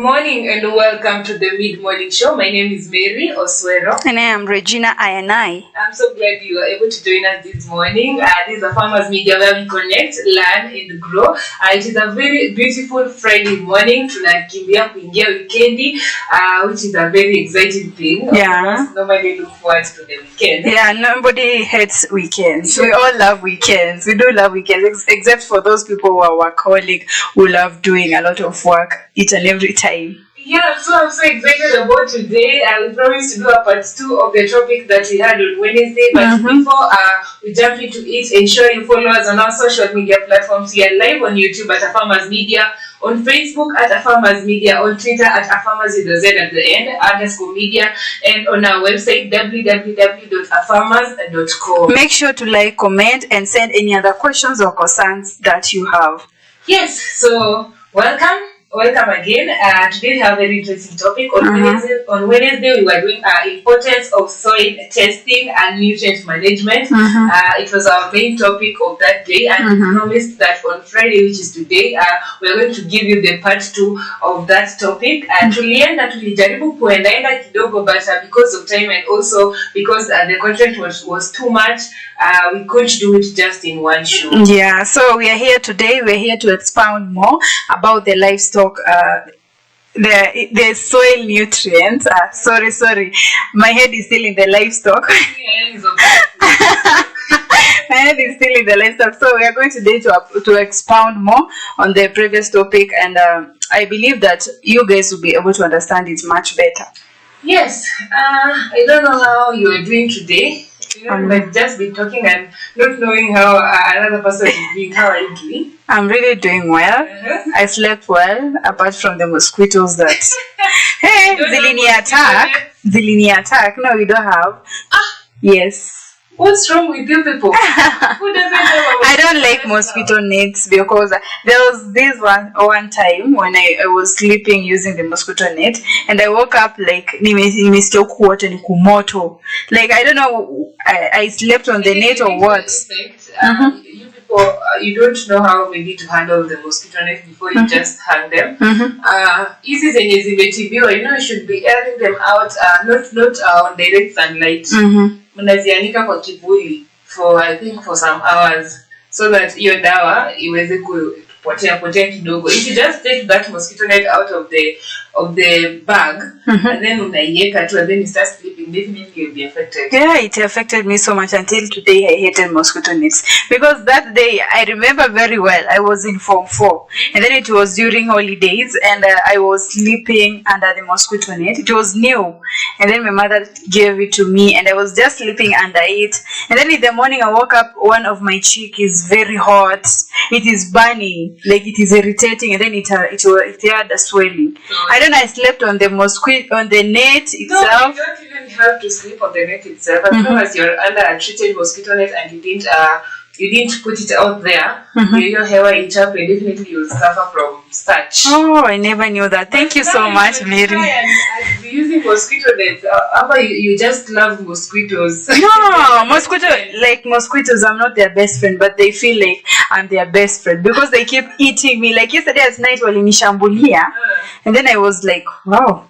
morning and welcome to the mid-morning show. My name is Mary Oswero. And I am Regina Ayanai. I'm so glad you are able to join us this morning. This is a Farmers Media where we connect, learn and grow. It is a very beautiful Friday morning. Tunakimbia kuingia weekendi, which is a very exciting thing. Yeah. Normally look forward to the weekend. Yeah, nobody hates weekends. We all love weekends. We do love weekends, except for those people who are workaholic, who love doing a lot of work each and every time. Yeah, so I'm so excited about today. We promised to do a part 2 of the topic that we had on Wednesday. But before we jump into it, ensure you follow us on our social media platforms. We are live on YouTube at Farmers Media, on Facebook at Farmers Media, on Twitter at Farmers with a Z at the end, _media, and on our website www.afarmers.com. Make sure to like, comment, and send any other questions or concerns that you have. Yes, so welcome again. Today we have a very interesting topic. On Wednesday we were doing importance of soil testing and nutrient management. It was our main topic of that day, and we promised that on Friday, which is today, we are going to give you the part 2 of that topic. Tulienda tulijaribu kuendaenda kidogo, but because of time and also because the content was too much, we couldn't do it just in one show. Yeah, so we are here today. We're here to expound more about the livestock, the soil nutrients. Sorry, my head is still in the livestock. My head is still in the livestock. So we are going today to expound more on the previous topic, and I believe that you guys will be able to understand it much better. Yes, I don't know how you are doing today. But just be talking and not knowing how another person is doing. How are you doing? I'm really doing well. I slept well, apart from the mosquitoes that hey, zilini attack. No, we don't have. Yes. What's wrong with you people? Who doesn't have I don't like mosquito nets, because there was this one time when I was sleeping using the mosquito net, and I woke up like nimesikia kuota ni kumoto. Like I don't know, I slept on the net or what. You people, you don't know how maybe to handle the mosquito net before you just hang them. Hizi zenye zimetibiwa, you should be airing them out, not on direct sunlight. Mnazianika kwa kivuli for some hours, so that your dawa iweze kupotea kidogo. If you just take that mosquito net out of the bag and then unaiweka tu and then you start sleeping, definitely you'll be affected. Yeah, it affected me so much until today. I hated mosquito nets, because that day I remember very well. I was in Form 4, and then it was during holidays, and I was sleeping under the mosquito net. It was new, and then my mother gave it to me, and I was just sleeping under it. And then in the morning I woke up, one of my cheek is very hot. It is burning, like it is irritating, and then it had a swelling. I don't know, I slept on the net itself. No, you don't even have to sleep on the net itself. As long as you're under a treated mosquito net and you didn't put it out there, your hair will itch up and definitely you'll suffer from starch. Oh, I never knew that. Thank you so much, Mary. And using mosquito nets, you just love mosquitoes. No, mosquitoes, I'm not their best friend, but they feel like I'm their best friend because they keep eating me. Like yesterday at night, walinishambulia, and then I was like, wow,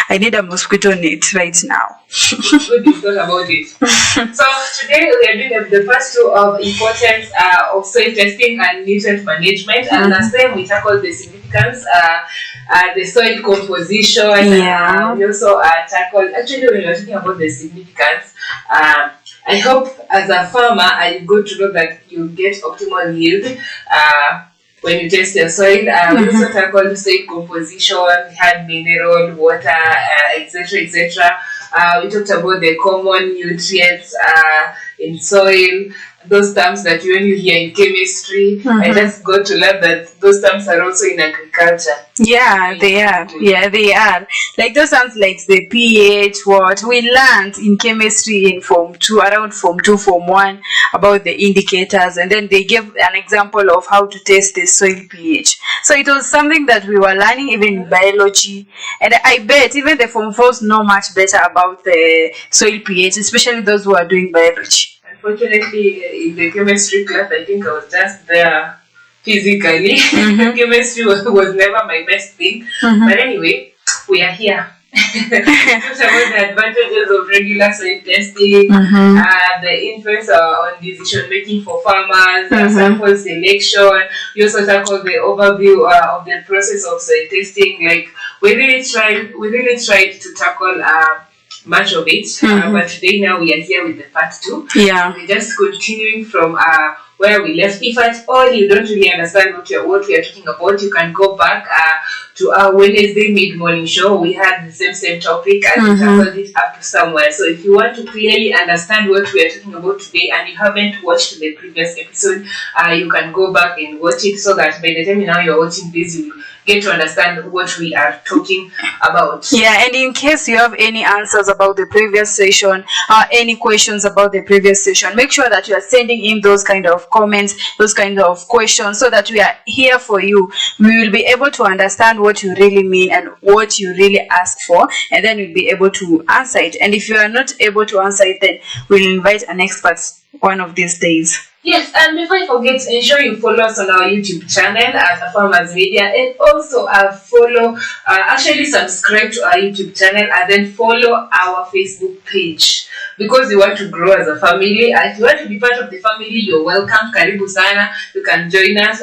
I need a mosquito net right now. Good you thought about it. So today we are doing the first 2 of importance of soil testing and nutrient management. And last time we tackled the significance, the soil composition. We also tackled, actually when we were talking about the significance, I hope as a farmer you got to know that you get optimal yield when you test your soil. We also tackled soil composition, we had mineral, water, etc. We talked about the common nutrients in soil, those terms that you only hear in chemistry. I just got to learn that those terms are also in agriculture. Yeah, they are. Yeah, they are. Like those sounds like the pH, what we learned in chemistry in Form 2, around Form 2, Form 1, about the indicators, and then they gave an example of how to test the soil pH. So it was something that we were learning even in biology, and I bet even the Form 4s know much better about the soil pH, especially those who are doing biology. Unfortunately, in the chemistry class, I think I was just there physically. Chemistry was never my best thing. But anyway, we are here. Talked about the advantages of regular soil testing, the influence on decision making for farmers, sample selection. We also tackled the overview of the process of soil testing. Like we really tried to tackle much of it, but today now we are here with the part 2. Yeah, we're just continuing from where we left. If at all you don't really understand what we are talking about, you can go back to our Wednesday mid-morning show. We had the same topic and we tackled it up to somewhere. So if you want to clearly understand what we are talking about today and you haven't watched the previous episode, you can go back and watch it, so that by the time now you're watching this, you get to understand what we are talking about. Yeah, and in case you have any answers about the previous session or any questions about the previous session, make sure that you are sending in those kind of comments, those kind of questions, so that we are here for you. We will be able to understand what you really mean and what you really ask for, and then we'll be able to answer it. And if you are not able to answer it, then we'll invite an expert one of these days. Yes, and before you forget, ensure you follow us on our YouTube channel at Farmers Media, and also actually subscribe to our YouTube channel and then follow our Facebook page, because we want to grow as a family. If you want to be part of the family, you're welcome. Karibu sana. You can join us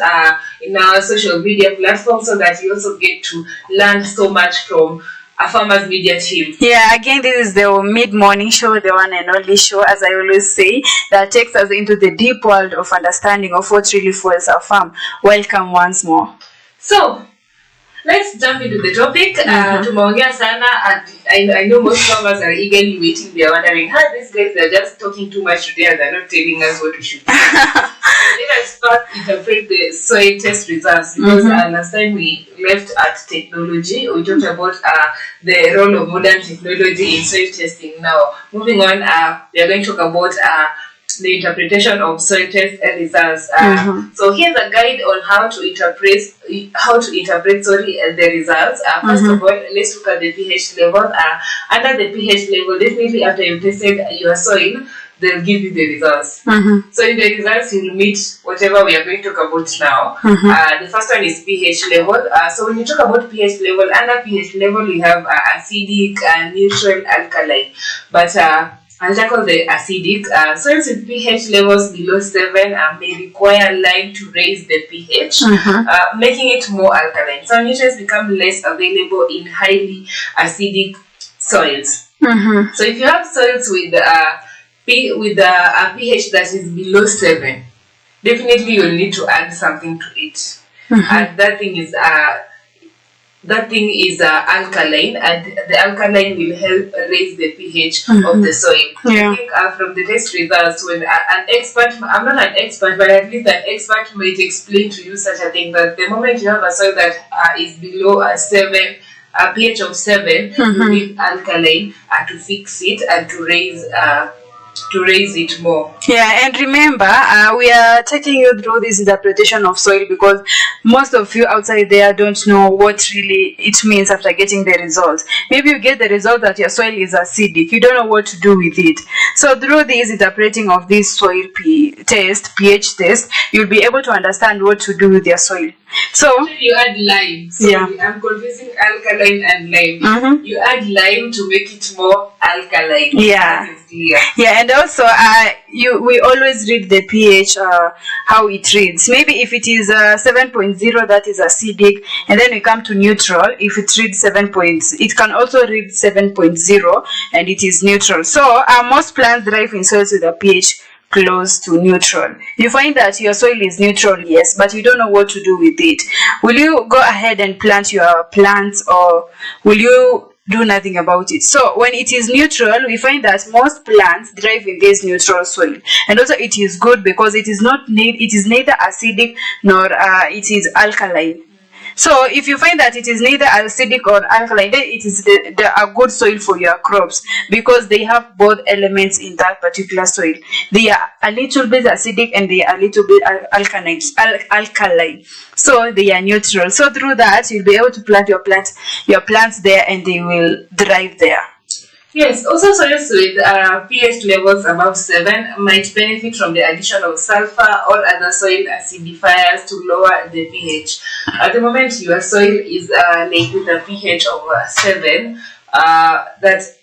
in our social media platform, so that you also get to learn so much from a Farmers Media team. Yeah, again, this is the mid-morning show, the one and only show, as I always say, that takes us into the deep world of understanding of what really fuels our farm. Welcome once more. So, let's jump into the topic. Tumeongea sana, and I know most farmers are eagerly waiting. They are wondering, these guys are just talking too much today and they're not telling us what we should do. Let us first interpret the soil test results, because last time we left at technology, we talked about the role of modern technology in soil testing. Now, moving on, we are going to talk about the interpretation of soil test results. So here's a guide on how to interpret the results. First of all, let's look at the pH level. Under the pH level, definitely after you've tested your soil, they'll give you the results. So in the results, you'll meet whatever we are going to talk about now. The first one is pH level. So when you talk about pH level, under pH level, you have acidic, neutral, alkaline. But I'll tackle the acidic. Soils with pH levels below 7 may require lime to raise the pH, making it more alkaline. So nutrients become less available in highly acidic soils. So if you have soils with a pH that is below 7, definitely you'll need to add something to it. And that thing is alkaline, and the alkaline will help raise the pH of the soil. I think from the test results, when an expert, I'm not an expert, but at least an expert might explain to you such a thing, that the moment you have a soil that is below a pH of 7, you need alkaline to fix it and to raise it more. Yeah, and remember, we are taking you through this interpretation of soil because most of you outside there don't know what really it means after getting the results. Maybe you get the result that your soil is acidic. You don't know what to do with it. So through this interpreting of this soil pH test, you'll be able to understand what to do with your soil. So you add lime. So I'm confusing alkaline and lime. You add lime to make it more alkaline. Yeah, and also we always read the pH how it reads. Maybe if it is 7.0, that is acidic, and then we come to neutral. If it reads 7 points, it can also read 7.0 and it is neutral. So most plants thrive in soils with a pH close to neutral. You find that your soil is neutral, yes, but you don't know what to do with it. Will you go ahead and plant your plants, or will you do nothing about it? So when it is neutral, we find that most plants thrive in this neutral soil, and also it is good because it is neither acidic nor it is alkaline. So if you find that it is neither acidic or alkaline, then it is a good soil for your crops, because they have both elements in that particular soil. They are a little bit acidic and they are a little bit alkaline. So they are neutral. So through that, you'll be able to plant your plants there, and they will thrive there. Yes, also soils with pH levels above 7 might benefit from the addition of sulfur or other soil acidifiers to lower the pH. At the moment, your soil is like with a pH of 7, that's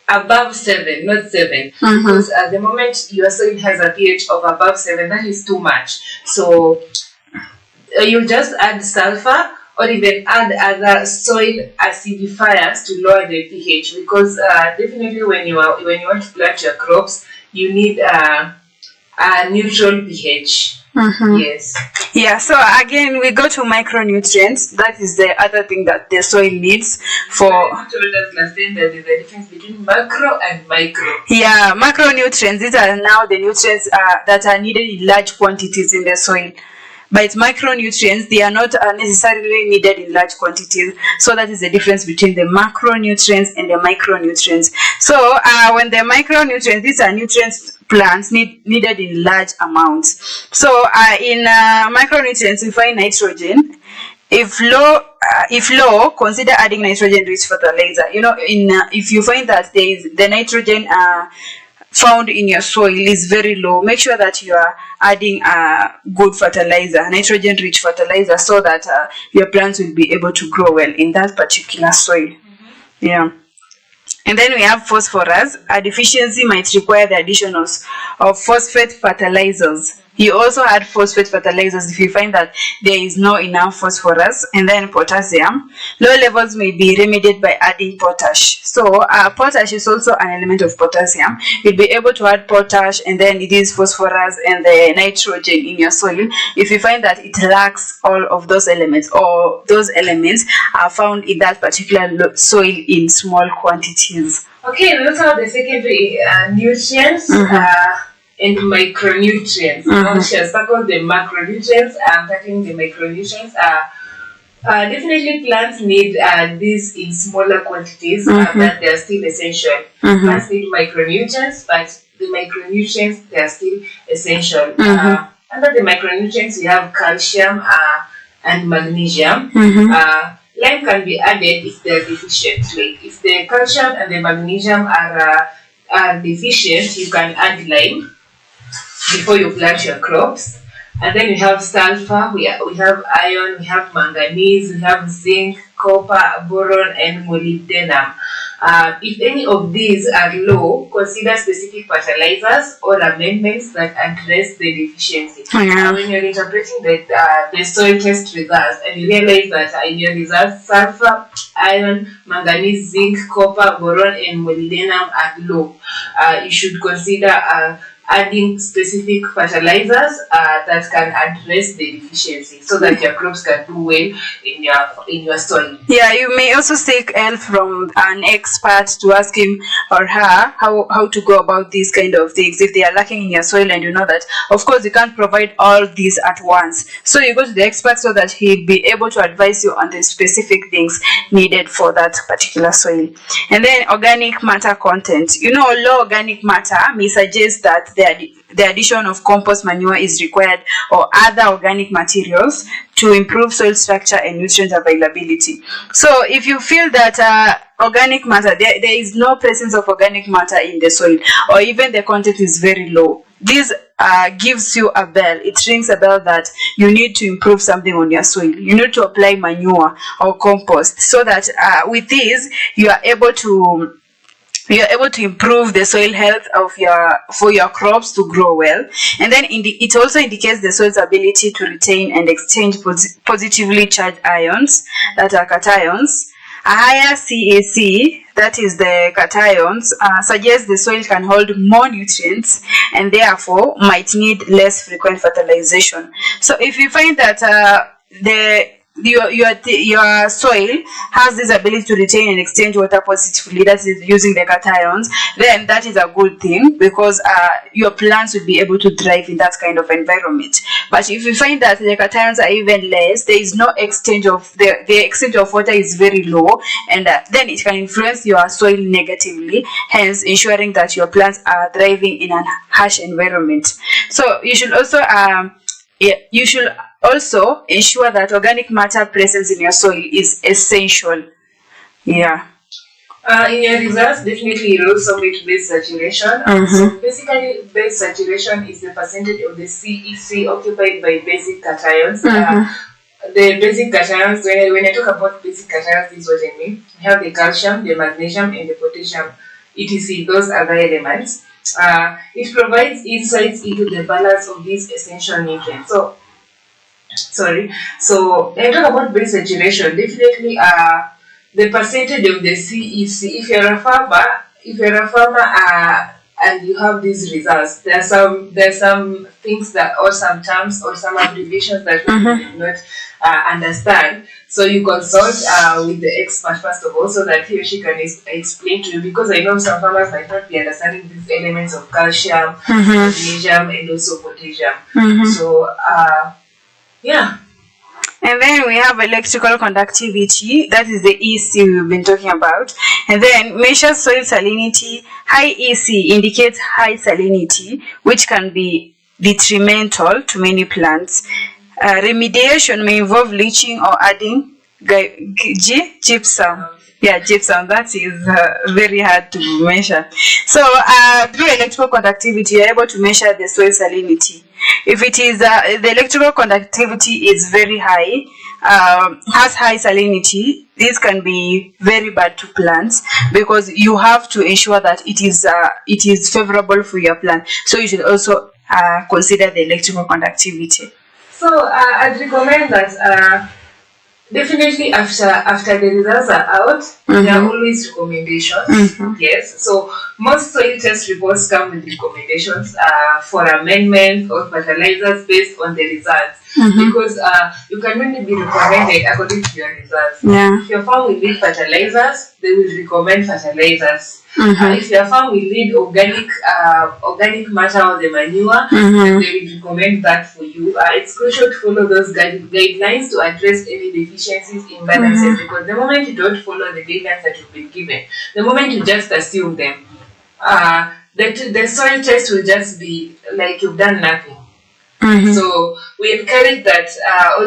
above 7, not 7. Because at the moment your soil has a pH of above 7, that is too much. So you just add sulfur or even add other soil acidifiers to lower the pH, because definitely when you want to plant your crops, you need a neutral pH. Yes. Yeah, so again we go to micronutrients. That is the other thing that the soil needs for. You told us last time that there's a difference between macro and micro. Yeah, macronutrients, these are now the nutrients that are needed in large quantities in the soil. But micronutrients, they are not necessarily needed in large quantities. So that is the difference between the macronutrients and the micronutrients. So when the micronutrients, these are nutrients plants needed in large amounts. So in micronutrients, we find nitrogen. If low, consider adding nitrogen-rich fertilizer. You know, if you find that there is the nitrogen found in your soil is very low, make sure that you are adding good fertilizer, nitrogen-rich fertilizer, so that your plants will be able to grow well in that particular soil. Yeah. And then we have phosphorus. A deficiency might require the addition of phosphate fertilizers. You also add phosphate fertilizers if you find that there is no enough phosphorus. And then potassium. Low levels may be remedied by adding potash. So potash is also an element of potassium. You'll be able to add potash, and then it is phosphorus and the nitrogen in your soil. If you find that it lacks all of those elements, or those elements are found in that particular soil in small quantities. Okay, we also have the secondary nutrients. And micronutrients. Now she has tackled the macronutrients. I'm tackling the micronutrients. Definitely plants need these in smaller quantities, but they are still essential. Plants need micronutrients, but the micronutrients, they are still essential. Under the micronutrients, we have calcium and magnesium. Lime can be added if they are deficient. Like if the calcium and the magnesium are deficient, you can add lime before you plant your crops. And then we have sulfur, we have iron, we have manganese, we have zinc, copper, boron, and molybdenum. If any of these are low, consider specific fertilizers or amendments that address the deficiency. When you're interpreting the soil test results and you realize that in your results sulfur, iron, manganese, zinc, copper, boron, and molybdenum are low, you should consider adding specific fertilizers that can address the deficiency, so that your crops can do well in your soil. Yeah, you may also seek help from an expert to ask him or her how to go about these kind of things if they are lacking in your soil, and you know that of course you can't provide all these at once. So you go to the expert so that he'll be able to advise you on the specific things needed for that particular soil. And then organic matter content. You know, low organic matter may suggest that the addition of compost manure is required, or other organic materials, to improve soil structure and nutrient availability. So if you feel that organic matter, there is no presence of organic matter in the soil, or even the content is very low, this gives you a bell. It rings a bell that you need to improve something on your soil. You need to apply manure or compost, so that with this you are able to improve the soil health of for your crops to grow well. And then it also indicates the soil's ability to retain and exchange positively charged ions, that are cations. A higher CAC, that is the cations, suggests the soil can hold more nutrients and therefore might need less frequent fertilization. So if you find that your soil has this ability to retain and exchange water positively, that is using the cations, then that is a good thing, because your plants will be able to thrive in that kind of environment. But if you find that the cations are even less, there is no exchange of the exchange of water is very low, and then it can influence your soil negatively, hence ensuring that your plants are thriving in a harsh environment. So you should also ensure that organic matter presence in your soil is essential. Yeah. In your results, definitely you also meet base saturation. So basically, base saturation is the percentage of the CEC occupied by basic cations. The basic cations, when I talk about basic cations, this is what I mean. We have the calcium, the magnesium, and the potassium, etc. Those are the elements. It provides insights into the balance of these essential nutrients. So when I talk about base saturation, definitely the percentage of the CEC. If you're a farmer and you have these results, there's some things that, or some terms or some abbreviations that you do not understand. So you consult with the expert first of all, so that he or she can explain to you. Because I know some farmers might not be understanding these elements of calcium, magnesium, and also potassium. So yeah. And then we have electrical conductivity, that is the EC we've been talking about. And then measures soil salinity. High EC indicates high salinity, which can be detrimental to many plants. Remediation may involve leaching or adding gypsum. Yeah, gypsum, that is very hard to measure. So through electrical conductivity, you're able to measure the soil salinity. If it is the electrical conductivity is very high, has high salinity, this can be very bad to plants, because you have to ensure that it is favorable for your plant. So you should also consider the electrical conductivity. So I'd recommend that definitely after the results are out, there are always recommendations. Yes, so most soil test reports come with recommendations for amendments or fertilizers based on the results. Because you can only be recommended according to your results. If your farm will need fertilizers, they will recommend fertilizers. If your farm will need organic matter or the manure, then they will recommend that for you. It's crucial to follow those guidelines to address any deficiencies, imbalances, because the moment you don't follow the guidelines that you've been given, the moment you just assume them, the soil test will just be like you've done nothing. So we encourage that,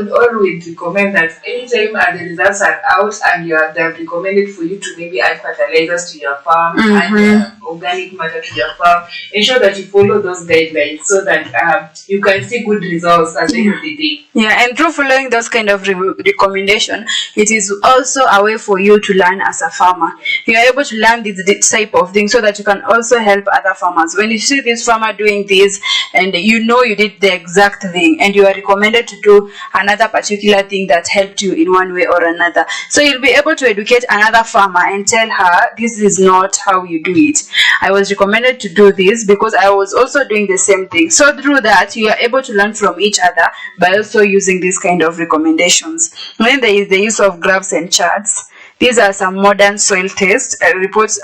or we recommend that anytime the results are out and they're recommended for you to maybe add fertilizers to your farm, add organic matter to your farm, ensure that you follow those guidelines so that you can see good results at the end of the day. Yeah, and through following those kind of recommendation, it is also a way for you to learn as a farmer. You are able to learn this type of thing so that you can also help other farmers. When you see this farmer doing this and you know you did the exact thing and you are recommended to do another particular thing that helped you in one way or another, so you'll be able to educate another farmer and tell her, this is not how you do it. I was recommended to do this because I was also doing the same thing. So through that, you are able to learn from each other by also using this kind of recommendations. Then there is the use of graphs and charts. These are some modern soil test reports.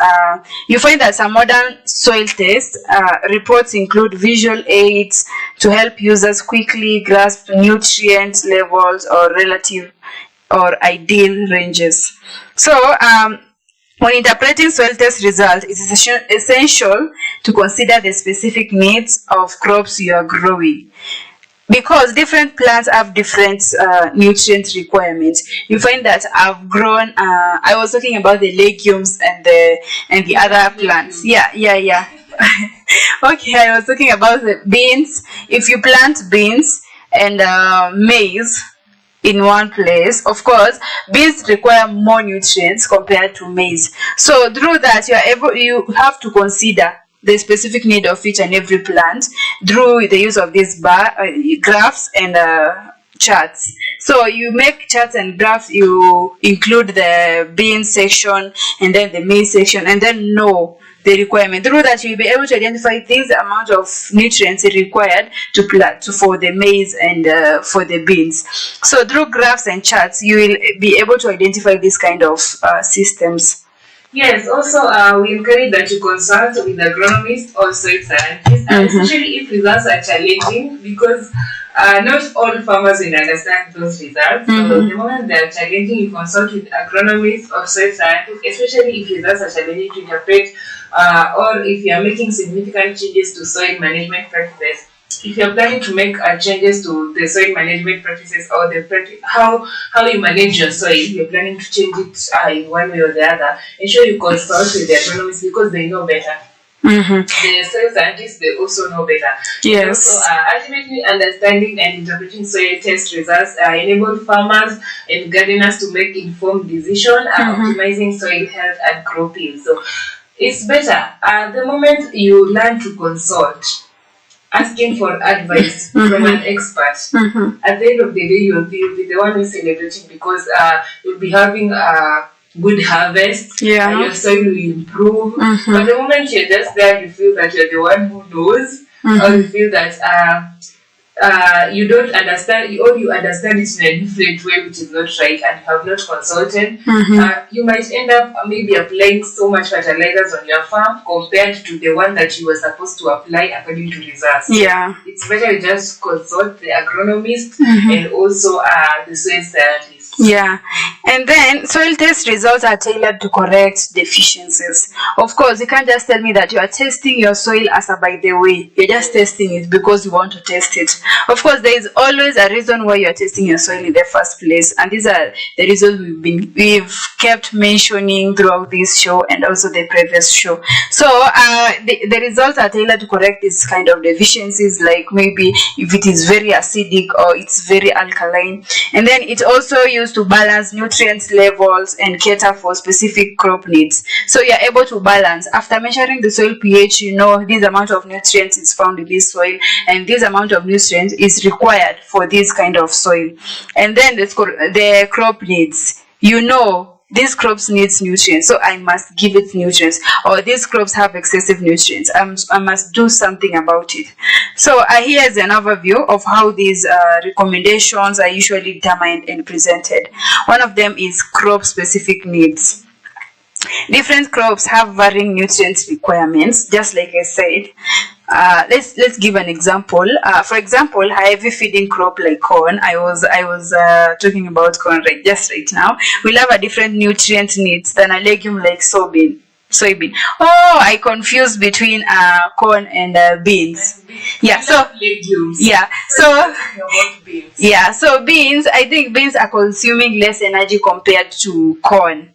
You find that some modern soil test reports include visual aids to help users quickly grasp nutrient levels or relative or ideal ranges. So when interpreting soil test results, it is essential to consider the specific needs of crops you are growing, because different plants have different nutrient requirements. You find that I've grown I was talking about the legumes and the other plants. Yeah. Okay, I was talking about the beans. If you plant beans and maize in one place, of course beans require more nutrients compared to maize. So through that, you have to consider the specific need of each and every plant through the use of these graphs and charts. So you make charts and graphs, you include the beans section and then the maize section, and then know the requirement. Through that, you'll be able to identify this amount of nutrients required to plant for the maize and for the beans. So through graphs and charts, you will be able to identify these kind of systems. Yes, also we encourage that you consult with agronomists or soil scientists, especially if results are challenging, because not all farmers will understand those results. So the moment they are challenging, you consult with agronomists or soil scientists, especially if results are challenging to interpret, or if you are making significant changes to soil management practices. if you're planning to make changes to the soil management practices or how you manage your soil, you're planning to change it in one way or the other, ensure you consult with the agronomists because they know better. The soil scientists, they also know better. Yes. So ultimately, understanding and interpreting soil test results enable farmers and gardeners to make informed decisions, optimizing soil health and crop yield. So it's better the moment you learn to consult, asking for advice from an expert. At the end of the day, you'll be the one who's celebrating because you'll be having a good harvest. Your soil will improve. But the moment you're just there, you feel that you're the one who knows, or you feel that you don't understand, or you understand it in a different way, which is not right, and you have not consulted, you might end up maybe applying so much fertilizers on your farm compared to the one that you were supposed to apply according to results. It's better you just consult the agronomist and also the soil scientist. And then soil test results are tailored to correct deficiencies. Of course, you can't just tell me that you are testing your soil as a by the way. You're just testing it because you want to test it. Of course, there is always a reason why you are testing your soil in the first place, and these are the reasons we've kept mentioning throughout this show and also the previous show. So the results are tailored to correct this kind of deficiencies, like maybe if it is very acidic or it's very alkaline, and then it also used to balance nutrients levels and cater for specific crop needs. So you're able to balance after measuring the soil pH. You know this amount of nutrients is found in this soil and this amount of nutrients is required for this kind of soil. And then the crop needs, you know these crops needs nutrients, so I must give it nutrients, or these crops have excessive nutrients, I must do something about it. So here's an overview of how these recommendations are usually determined and presented. One of them is crop specific needs. Different crops have varying nutrient requirements, just like I said. Let's give an example. For example, heavy feeding crop like corn. I was talking about corn just right now. Will have a different nutrient needs than a legume like soybean. Oh, I confused between corn and beans. So beans. I think beans are consuming less energy compared to corn.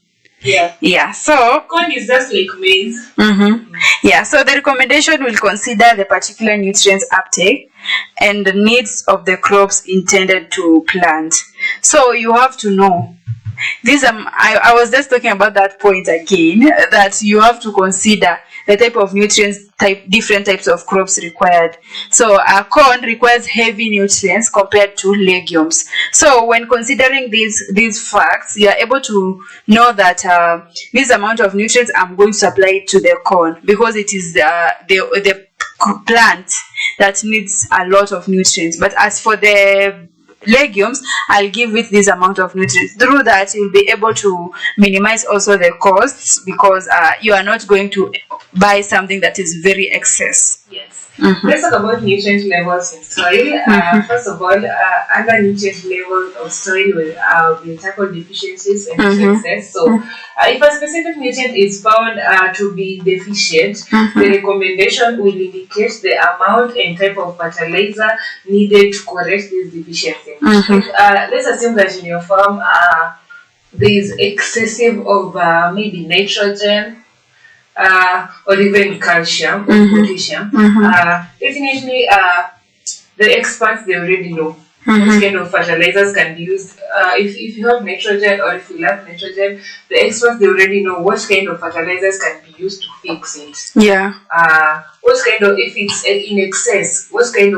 So corn is just like maize. So the recommendation will consider the particular nutrients uptake and the needs of the crops intended to plant. So you have to know this. I was just talking about that point again, that you have to consider the type of nutrients different types of crops required. So corn requires heavy nutrients compared to legumes. So when considering these facts, you are able to know that this amount of nutrients I'm going to supply to the corn because it is the plant that needs a lot of nutrients. But as for the legumes, I'll give it this amount of nutrients. Through that, you'll be able to minimize also the costs because you are not going to buy something that is very excess. Let's talk about nutrient levels in soil. First of all, under nutrient levels of soil will tackle deficiencies and excess. So if a specific nutrient is found to be deficient, the recommendation will indicate the amount and type of fertilizer needed to correct this deficiency. Let's assume that in your farm there is excessive of maybe nitrogen, or even calcium or potassium. Definitely the experts, they already know what kind of fertilizers can be used. If you have nitrogen or if you lack nitrogen, the experts, they already know what kind of fertilizers can be used to fix it. What kind of, if it's in excess, what can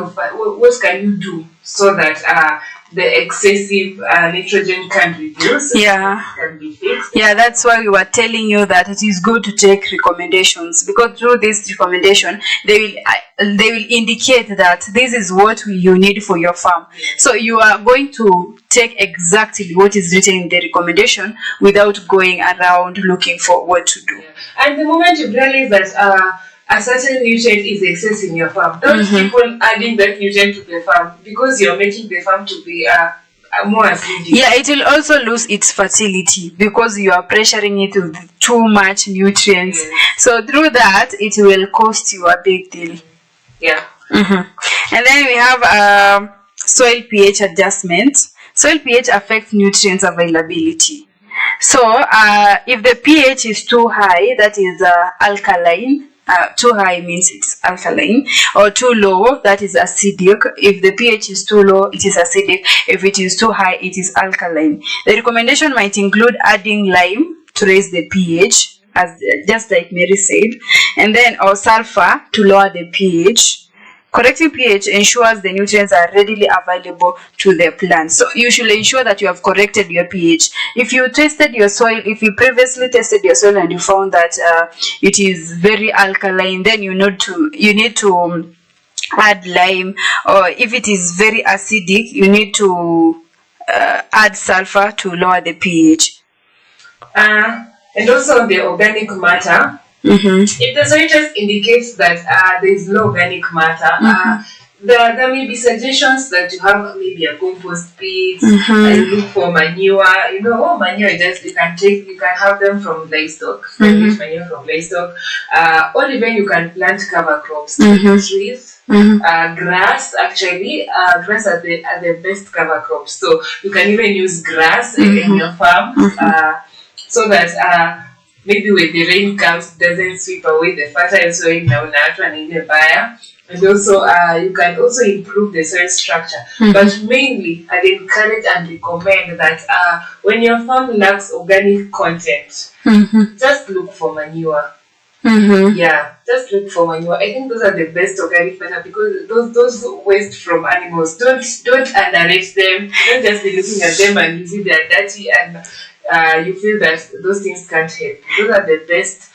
you do so that the excessive nitrogen can reduce, can be fixed. That's why we were telling you that it is good to take recommendations, because through this recommendation they will indicate that this is what you need for your farm. So you are going to take exactly what is written in the recommendation without going around looking for what to do. And the moment you realize that a certain nutrient is excess in your farm, don't keep on adding that nutrient to the farm, because you're making the farm to be more acidic. It will also lose its fertility because you are pressuring it with too much nutrients. So through that, it will cost you a big deal. And then we have soil pH adjustment. Soil pH affects nutrients availability. So if the pH is too high, that is alkaline. Too high means it's alkaline, or too low, that is acidic. If the pH is too low, it is acidic. If it is too high, it is alkaline. The recommendation might include adding lime to raise the pH, as just like Mary said, and then or sulfur to lower the pH. Correcting pH ensures the nutrients are readily available to the plant. So you should ensure that you have corrected your pH. If you tested your soil, if you previously tested your soil and you found that it is very alkaline, then you need to add lime. Or if it is very acidic, you need to add sulfur to lower the pH. And also the organic matter. If the soil test indicates that there is low organic matter, there may be suggestions that you have maybe a compost pit, and look for manure. You know, manure you can have them from livestock, manure from livestock, or even you can plant cover crops, trees. Grass, actually, grass are the best cover crops. So you can even use grass in your farm, so that maybe when the rain comes, it doesn't sweep away the fertile soil now in the buyer. And also, you can also improve the soil structure. But mainly, I encourage and recommend that when your farm lacks organic content, just look for manure. Yeah, just look for manure. I think those are the best organic matter, because those waste from animals, don't underrate them. Don't just be looking at them and you see they are dirty and you feel that those things can't help. Those are the best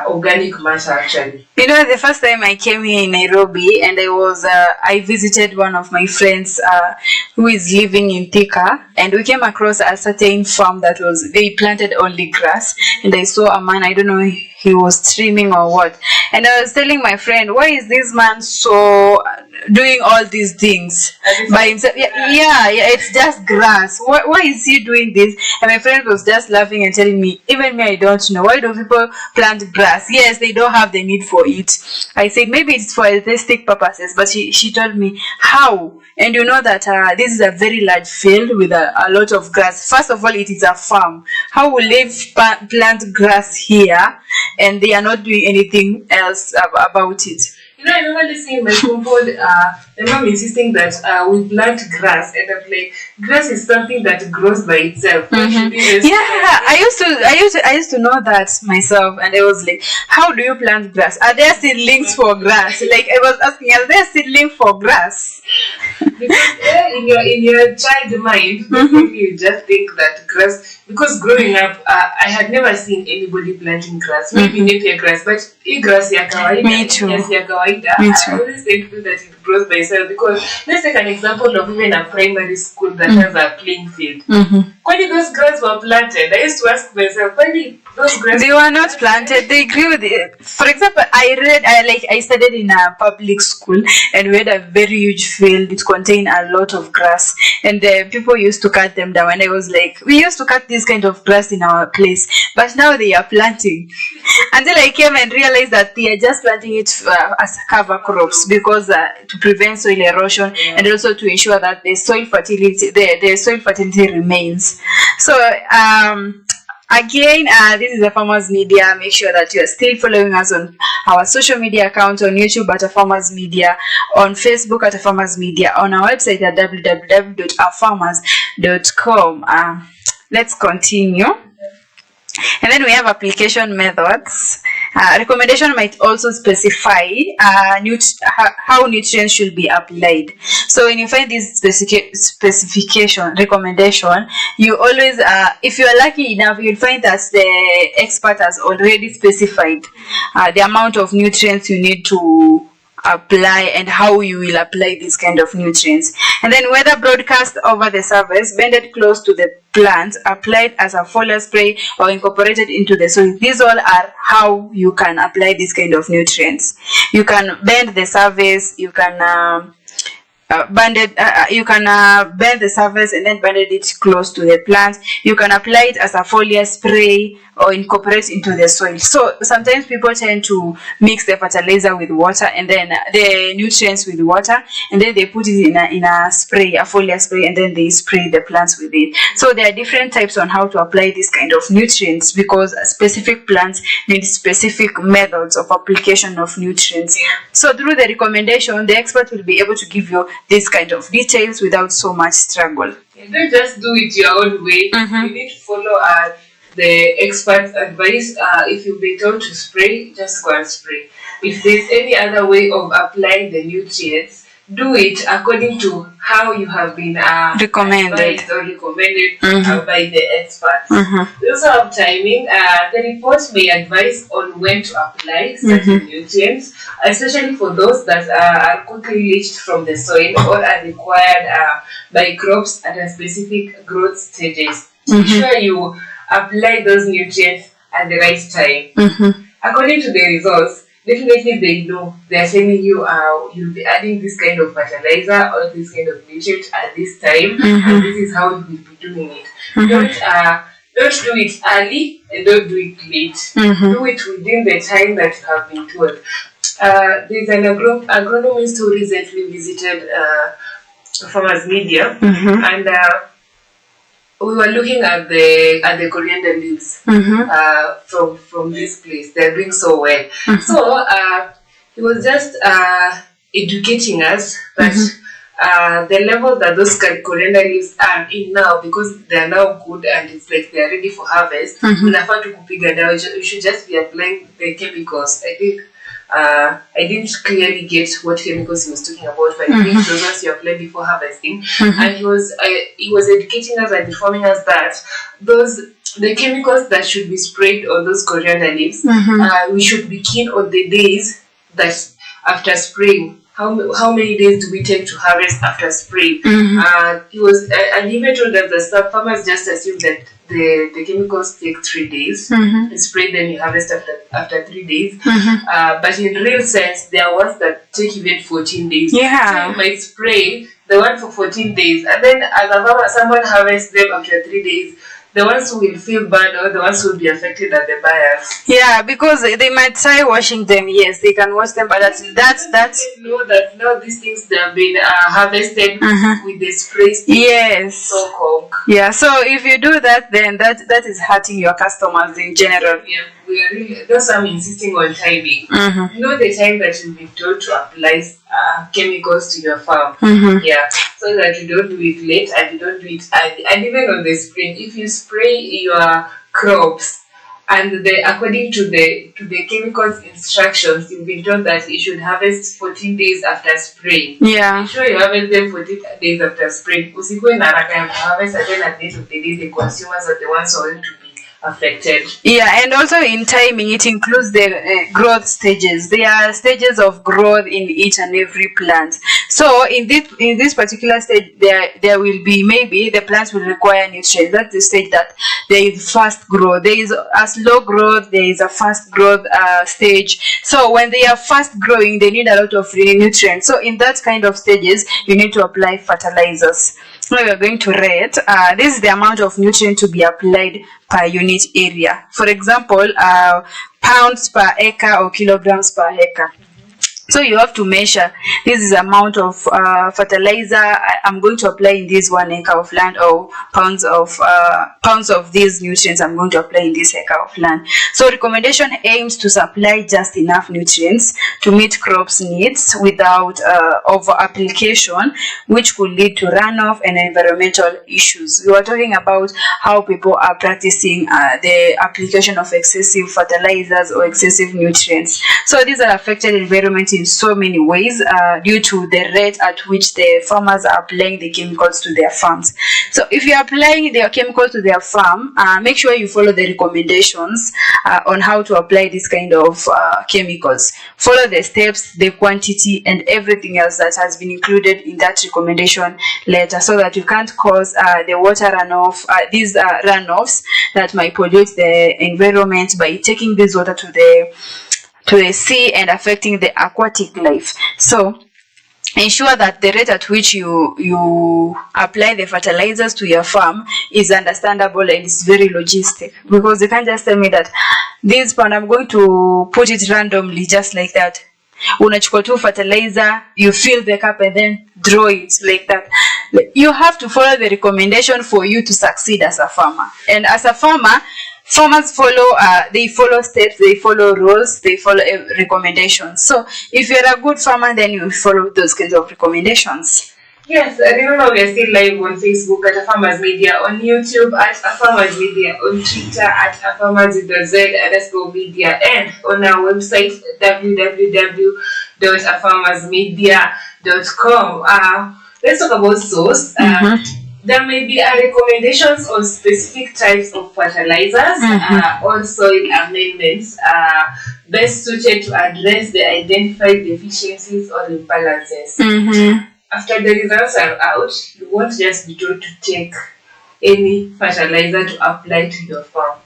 organic matter, actually. You know, the first time I came here in Nairobi, and I visited one of my friends who is living in Thika, and we came across a certain farm that they planted only grass, and I saw a man, I don't know, he was trimming or what, and I was telling my friend, why is this man so doing all these things by himself? Yeah, it's just grass. Why is he doing this? And my friend was just laughing and telling me, even me, I don't know, why do people plant grass? Yes, they don't have the need for it. I said maybe it's for aesthetic purposes, but she told me how. And you know that this is a very large field with a lot of grass. First of all, it is a farm. How will they plant grass here and they are not doing anything else about it? You know, I remember listening my compound, my mom insisting that we plant grass, and I'm like, grass is something that grows by itself. Yeah, I used to know that myself, and I was like, how do you plant grass? Are there seedlings for grass? Like I was asking, are there seedlings for grass? Because in your child mind, you just think that grass. Because growing up, I had never seen anybody planting grass. Maybe napier grass, but grass ya kawaida. Me too. Yes, ya kawaida. Me too. I always think that it grows by itself, because let's take an example of even a primary school that has a playing field. When those grass were planted, I used to ask myself, when those grass they were not planted, they grew. For example, I studied in a public school, and we had a very huge field. It contained a lot of grass, and people used to cut them down. And I was like, we used to cut this kind of grass in our place, but now they are planting. Until I came and realized that they are just planting it as cover crops, because to prevent soil erosion, and also to ensure that the soil fertility remains. So again, this is a Farmers Media. Make sure that you are still following us on our social media accounts, on YouTube at a Farmers Media, on Facebook at a Farmers Media, on our website at www.afarmers.com. Let's continue. And then we have application methods. Recommendation might also specify how nutrients should be applied. So when you find this recommendation, you always, if you are lucky enough, you'll find that the expert has already specified the amount of nutrients you need to apply and how you will apply this kind of nutrients. And then whether broadcast over the surface, bended close to the plant, applied as a foliar spray, or incorporated into the soil. These all are how you can apply this kind of nutrients. You can bend the surface, you can you can bend the surface and then banded it close to the plant. You can apply it as a foliar spray or incorporate into the soil. So sometimes people tend to mix the fertilizer with water and then the nutrients with water, and then they put it in a spray, a foliar spray, and then they spray the plants with it. So there are different types on how to apply this kind of nutrients, because specific plants need specific methods of application of nutrients. So through the recommendation, the expert will be able to give you this kind of details without so much struggle. Don't just do it your own way. You need to follow the expert's advice. If you've been told to spray, just go and spray. If there's any other way of applying the nutrients, do it according to how you have been recommended by the expert. We also have timing. The report may advise on when to apply certain nutrients, especially for those that are quickly leached from the soil or are required by crops at a specific growth stages. Ensure you apply those nutrients at the right time. According to the results, definitely they are telling you you'll be adding this kind of fertilizer or this kind of nutrient at this time, and this is how you will be doing it. Don't do it early and don't do it late. Do it within the time that you have been told. There's an agronomist who recently visited Farmers Media, and we were looking at the coriander leaves from this place. They're doing so well. So he was just educating us that the level that those coriander leaves are in now, because they are now good and it's like they are ready for harvest. You should just be applying the chemicals. I think I didn't clearly get what chemicals he was talking about, but I think those ones you apply before harvesting. And he was educating us and informing us that the chemicals that should be sprayed on those coriander leaves, we should be keen on the days that after spraying. How many days do we take to harvest after spraying? He was and he even told us that some farmers just assume that the chemicals take 3 days. You spray, then you harvest after 3 days. But in real sense, there are ones that take even 14 days. So you might spray the one for 14 days, and then as a farmer, someone harvests them after 3 days. The ones who will feel bad or the ones who will be affected are the buyers. Yeah, because they might try washing them. Yes, they can wash them, but that's know that now these things they have been harvested with the sprays. Yes. So yeah. So if you do that, then that is hurting your customers in general. Yeah, we are really. That's why I'm insisting on timing. Know the time that you've been told to apply chemicals to your farm. Yeah, so that you don't do it late and you don't do it early. And even on the spring, if you spray your crops and according to the chemicals instructions, you've been told that you should harvest 14 days after spraying. Yeah. Make sure you harvest them 14 days after spraying. Usikue na haraka ya harvest, and then at the end of the day, the consumers are the ones who are going to be affected. Yeah, and also in timing, it includes the growth stages. There are stages of growth in each and every plant. So in this particular stage, there will be, maybe the plants will require nutrients. That's the stage that there is fast growth. There is a slow growth. There is a fast growth stage. So when they are fast growing, they need a lot of nutrients. So in that kind of stages, you need to apply fertilizers. Now we are going to rate. This is the amount of nutrient to be applied per unit area. For example, pounds per acre or kilograms per acre. So you have to measure, this is the amount of fertilizer I'm going to apply in this 1 acre of land, or pounds of these nutrients I'm going to apply in this acre of land. So recommendation aims to supply just enough nutrients to meet crops needs without over application, which could lead to runoff and environmental issues. We were talking about how people are practicing the application of excessive fertilizers or excessive nutrients. So these are affected environment in so many ways due to the rate at which the farmers are applying the chemicals to their farms. So if you are applying the chemicals to their farm, make sure you follow the recommendations on how to apply this kind of chemicals. Follow the steps, the quantity, and everything else that has been included in that recommendation letter, so that you can't cause the water runoff, these runoffs that might pollute the environment by taking this water to the sea and affecting the aquatic life. So ensure that the rate at which you apply the fertilizers to your farm is understandable and it's very logistic, because you can't just tell me that this pound I'm going to put it randomly just like that. Unachukua tu fertilizer, you fill the cup and then draw it like that. You have to follow the recommendation for you to succeed as a farmer. And as a farmer, farmers follow they follow steps, they follow rules, they follow recommendations. So if you're a good farmer, then you follow those kinds of recommendations. Yes, remember we are still live on Facebook at A Farmers Media, on YouTube at A Farmers Media, on Twitter at A Farmers with the Z_media, and on our website www.afarmersmedia.com. Let's talk about source. There may be recommendations on specific types of fertilizers or soil amendments best suited to address the identified deficiencies or imbalances. After the results are out, you won't just be told to take any fertilizer to apply to your farm.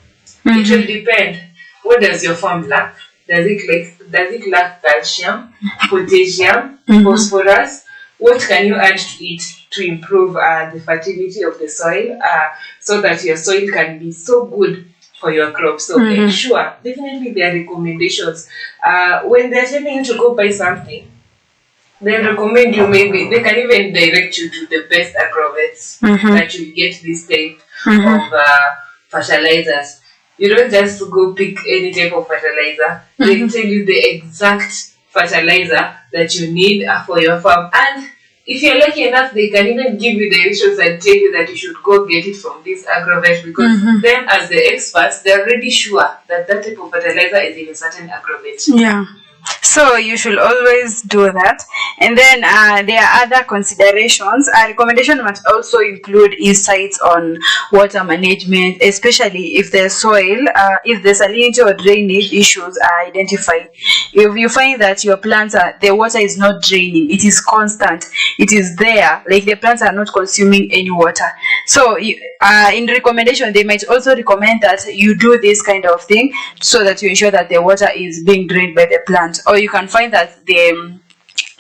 It will depend. What does your farm lack? Does it lack calcium, potassium, phosphorus? What can you add to it to improve the fertility of the soil so that your soil can be so good for your crops? So ensure, definitely there are recommendations. When they're telling you to go buy something, they recommend you, maybe they can even direct you to the best agrovets that you get this type of fertilizers. You don't just go pick any type of fertilizer. They tell you the exact fertilizer that you need for your farm. And if you're lucky enough, they can even give you directions and tell you that you should go get it from this agrovet, because then as the experts, they're already sure that that type of fertilizer is in a certain agrovet. Yeah. So you should always do that. And then there are other considerations. A recommendation must also include insights on water management, especially if the soil, if the salinity or drainage issues are identified. If you find that your plants the water is not draining, it is constant, it is there, like the plants are not consuming any water. So in recommendation, they might also recommend that you do this kind of thing so that you ensure that the water is being drained by the plant. Or you can find that the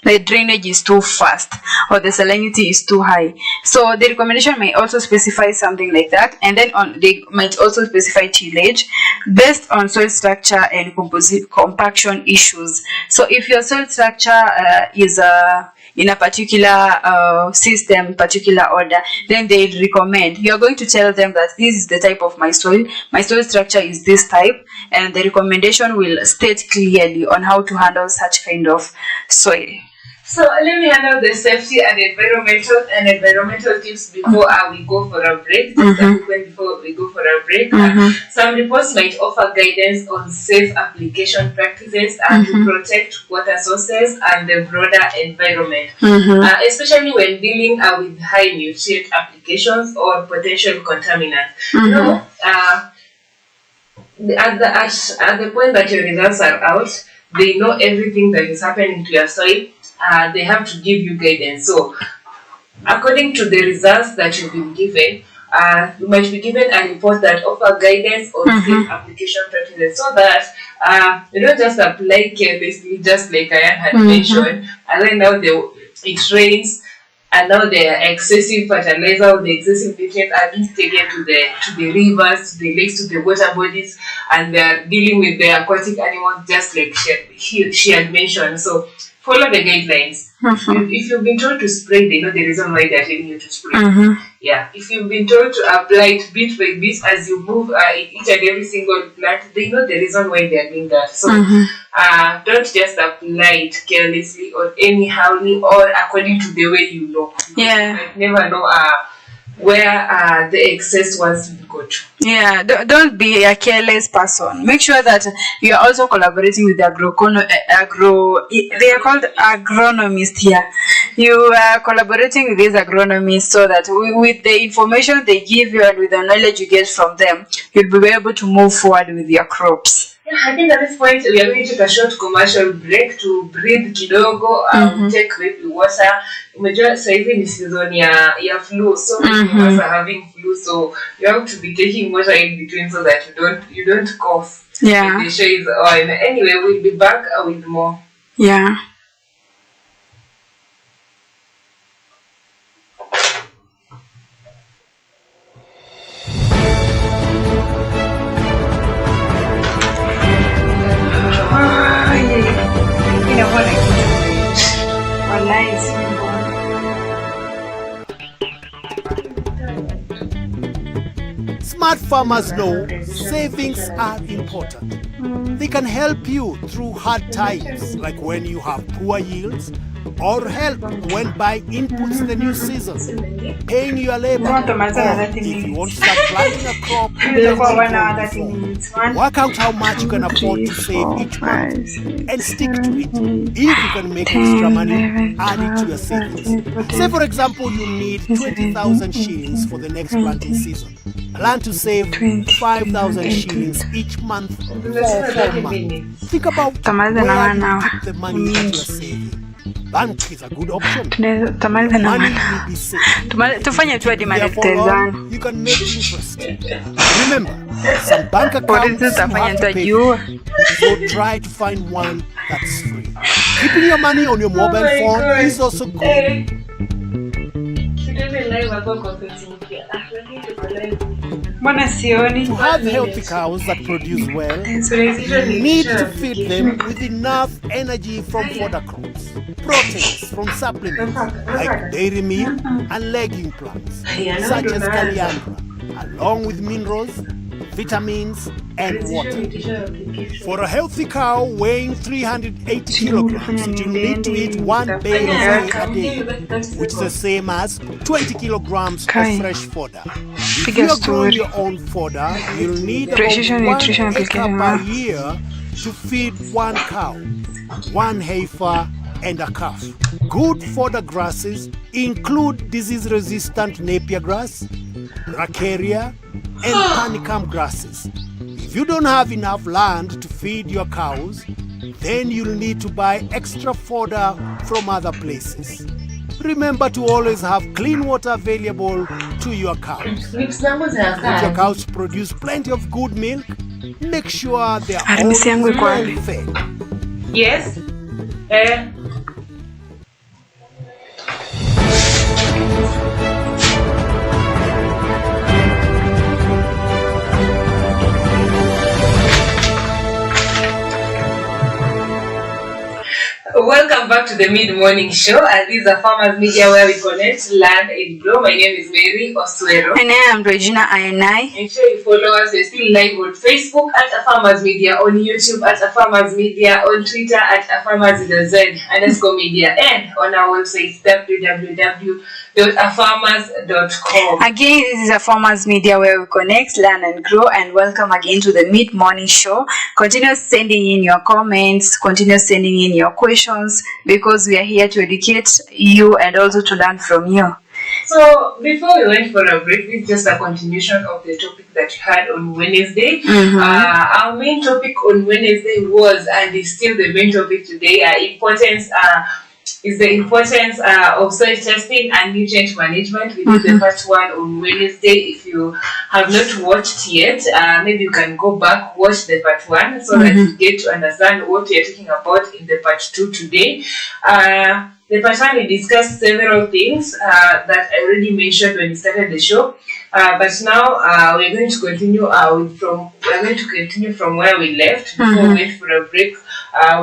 drainage is too fast or the salinity is too high. So the recommendation may also specify something like that. And then they might also specify tillage based on soil structure and compaction issues. So if your soil structure is in a particular system, particular order, then they'll recommend. You're going to tell them that this is the type of my soil structure is this type, and the recommendation will state clearly on how to handle such kind of soil. So let me handle the safety and environmental tips before we go for a break. Before we go for a break, some reports might offer guidance on safe application practices to protect water sources and the broader environment, especially when dealing with high nutrient applications or potential contaminants. At the point that your results are out, they know everything that is happening to your soil. They have to give you guidance. So, according to the results that you've been given, you might be given a report that offers guidance on safe application practices, so that you don't just apply carelessly, just like Ayan had mentioned, and then now it rains, and now the excessive fertilizer or the excessive nutrients are being taken to the rivers, to the lakes, to the water bodies, and they are dealing with the aquatic animals, just like she had mentioned. So follow the guidelines. If you've been told to spray, they know the reason why they're telling you to spray. Yeah. If you've been told to apply it bit by bit as you move each and every single plant, they know the reason why they're doing that. So don't just apply it carelessly or anyhowly or according to the way you know. Yeah. You might never know where the excess wants to go to. Yeah, don't be a careless person. Make sure that you are also collaborating with the they are called agronomists here. You are collaborating with these agronomists so that with the information they give you and with the knowledge you get from them, you'll be able to move forward with your crops. Yeah, I think at this point we are going to take a short commercial break to breathe kidogo, take maybe water. Umejua sasa hivi ni season ya flu, so many of us are having flu, so you have to be taking water in between so that you don't cough. Yeah. The show is on. Anyway, we'll be back with more. Yeah. Smart farmers know savings are important. They can help you through hard times, like when you have poor yields, or help when buying inputs in the new season, paying your labor, or if you want to start planting a crop, work out how much you can afford to save each month and stick to it. If you can make extra money, add it to your savings. Say for example you need 20,000 shillings for the next planting season. Plan to save 5,000 shillings each month for 4 months. Think about where you keep the money that you are saving. Bank is a good option. Money will be safe. Therefore, you can make interest. Remember, some bank accounts you have to pay for, so try to find one that's free. Keeping your money on your mobile phone is also good. To have healthy cows that produce well, you need to feed them with enough energy from fodder crops, proteins from supplements like dairy meal and legume plants such as caliandra, along with minerals, vitamins and water. For a healthy cow weighing 380 kilograms, it will need to eat 1 bale of hay a day, which is the same as 20 kilograms of fresh fodder. If you are growing your own fodder, you'll need about 1 acre per year to feed 1 cow, 1 heifer and a calf. Good fodder grasses include disease-resistant Napier grass, Racaria, and panicum grasses. If you don't have enough land to feed your cows, then you'll need to buy extra fodder from other places. Remember to always have clean water available to your cows. If your cows produce plenty of good milk, make sure they are all well fed. Yes. Welcome back to the mid-morning show. This is a Farmers Media where we connect, learn, and grow. My name is Mary Oswero. And I am Regina Ayanai. Ensure you follow us. We're still live on Facebook at a Farmers Media, on YouTube at a Farmers Media, on Twitter at a Farmers with a Z _ media, and on our website www.afarmers.com. Again, this is a Farmers Media where we connect, learn, and grow. And welcome again to the mid-morning show. Continue sending in your comments, continue sending in your questions, because we are here to educate you and also to learn from you. So before we went for a break, this is just a continuation of the topic that we had on Wednesday. Our main topic on Wednesday was, and is still the main topic today, is the importance of soil testing and nutrient management. We did the first one on Wednesday. If you have not watched yet, maybe you can go back, watch the part 1 so that you get to understand what we are talking about in the part 2 today. The part 1 we discussed several things that I already mentioned when we started the show. But now we're going to continue from where we left before we went for a break.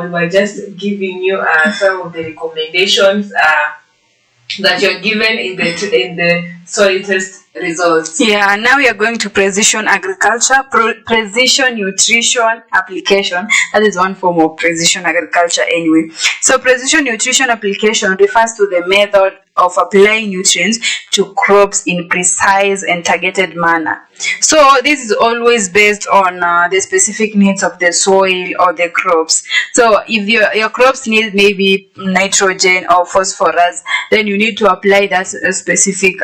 We were just giving you some of the recommendations that you're given in the soil test results. Yeah, now we are going to precision agriculture, precision nutrition application. That is one form of precision agriculture anyway. So precision nutrition application refers to the method of applying nutrients to crops in precise and targeted manner. So this is always based on the specific needs of the soil or the crops. So if your crops need maybe nitrogen or phosphorus, then you need to apply that specific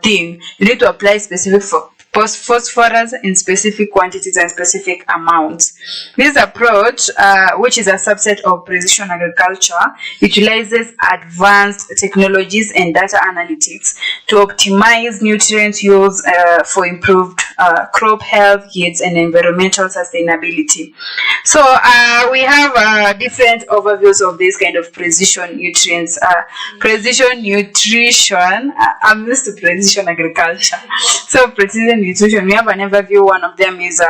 thing. You need to apply specific phosphorus in specific quantities and specific amounts. This approach, which is a subset of precision agriculture, utilizes advanced technologies and data analytics to optimize nutrient use for improved crop health, yields, and environmental sustainability. So we have different overviews of this kind of precision nutrients. Precision nutrition, I'm used to precision agriculture. So precision nutrition, we have an overview. One of them is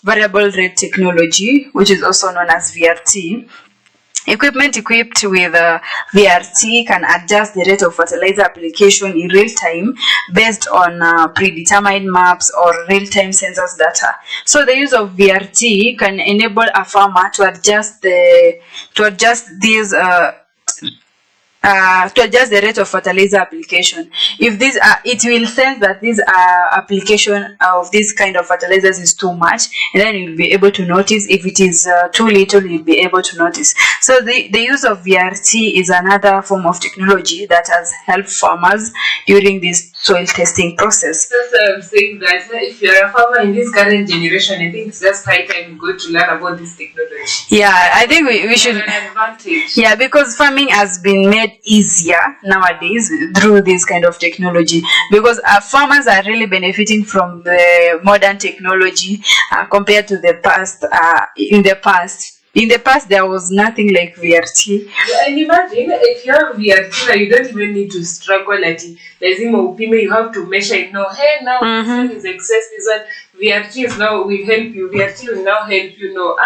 variable rate technology, which is also known as VRT. Equipment equipped with VRT can adjust the rate of fertilizer application in real time based on predetermined maps or real-time sensors data. So the use of VRT can enable a farmer to adjust these to adjust the rate of fertilizer application. If this it will sense that this application of this kind of fertilizers is too much, and then you'll be able to notice. If it is too little, you'll be able to notice. So the use of VRT is another form of technology that has helped farmers during this soil testing process. I'm saying that if you're a farmer in this current generation, I think it's just high time you go to learn about this technology. Yeah, I think we should. An advantage. Yeah, because farming has been made easier nowadays through this kind of technology, because farmers are really benefiting from the modern technology compared to the past. In the past, there was nothing like VRT. Yeah, and imagine if you have VRT, now you don't even need to struggle at it. You have to measure it. No, hey, now this one is excess. This one VRT is now will help you. VRT will now help you know.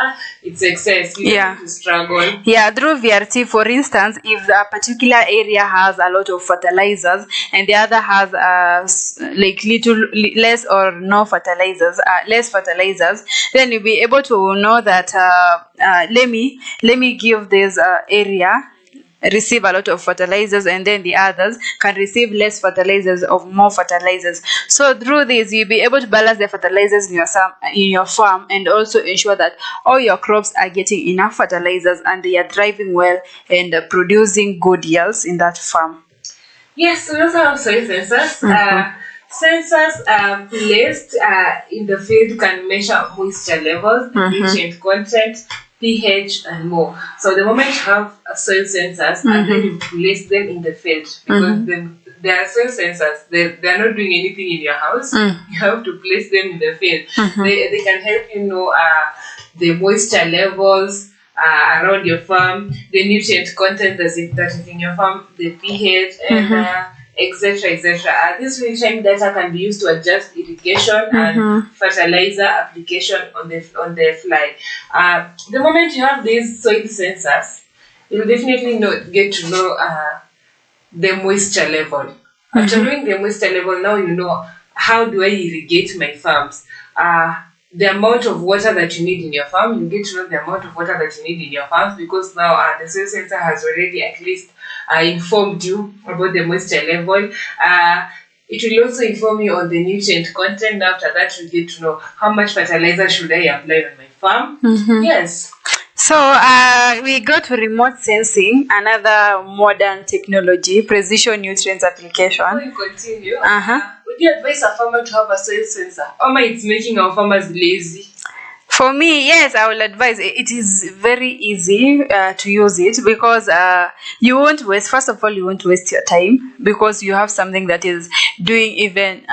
It's excess. You don't need to struggle. Yeah, through VRT, for instance, if a particular area has a lot of fertilizers and the other has like less or no fertilizers, less fertilizers, then you'll be able to know that let me give this area receive a lot of fertilizers, and then the others can receive less fertilizers of more fertilizers. So through this, you'll be able to balance the fertilizers in your farm, and also ensure that all your crops are getting enough fertilizers and they are thriving well and producing good yields in that farm. Yes, we also have soil sensors. Sensors placed in the field can measure moisture levels, nutrient content, pH, and more. So the moment you have soil sensors, and then you place them in the field, because they are soil sensors. They are not doing anything in your house. You have to place them in the field. They can help you know the moisture levels around your farm, the nutrient content that is in your farm, the pH, and etc. etc. This real-time data can be used to adjust irrigation and fertilizer application on the fly. The moment you have these soil sensors, you'll definitely get to know the moisture level. After knowing the moisture level, now you know how do I irrigate my farms. The amount of water that you need in your farm, you get to know the amount of water that you need in your farms, because now the soil sensor has already at least informed you about the moisture level. It will also inform you on the nutrient content. After that, you get to know how much fertilizer should I apply on my farm. Yes. So we go to remote sensing, another modern technology, precision nutrients application. Before you continue, would you advise a farmer to have a soil sensor? Or it's making our farmers lazy? For me, yes, I will advise. It is very easy to use it, because you won't waste. First of all, you won't waste your time, because you have something that is doing even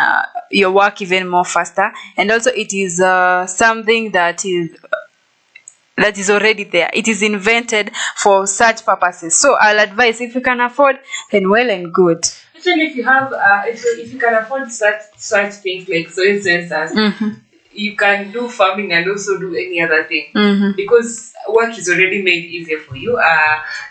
your work even more faster, and also it is something that is already there. It is invented for such purposes. So I'll advise, if you can afford, then well and good. Actually, if you have, if you can afford such things like soil sensors, you can do farming and also do any other thing, because work is already made easier for you.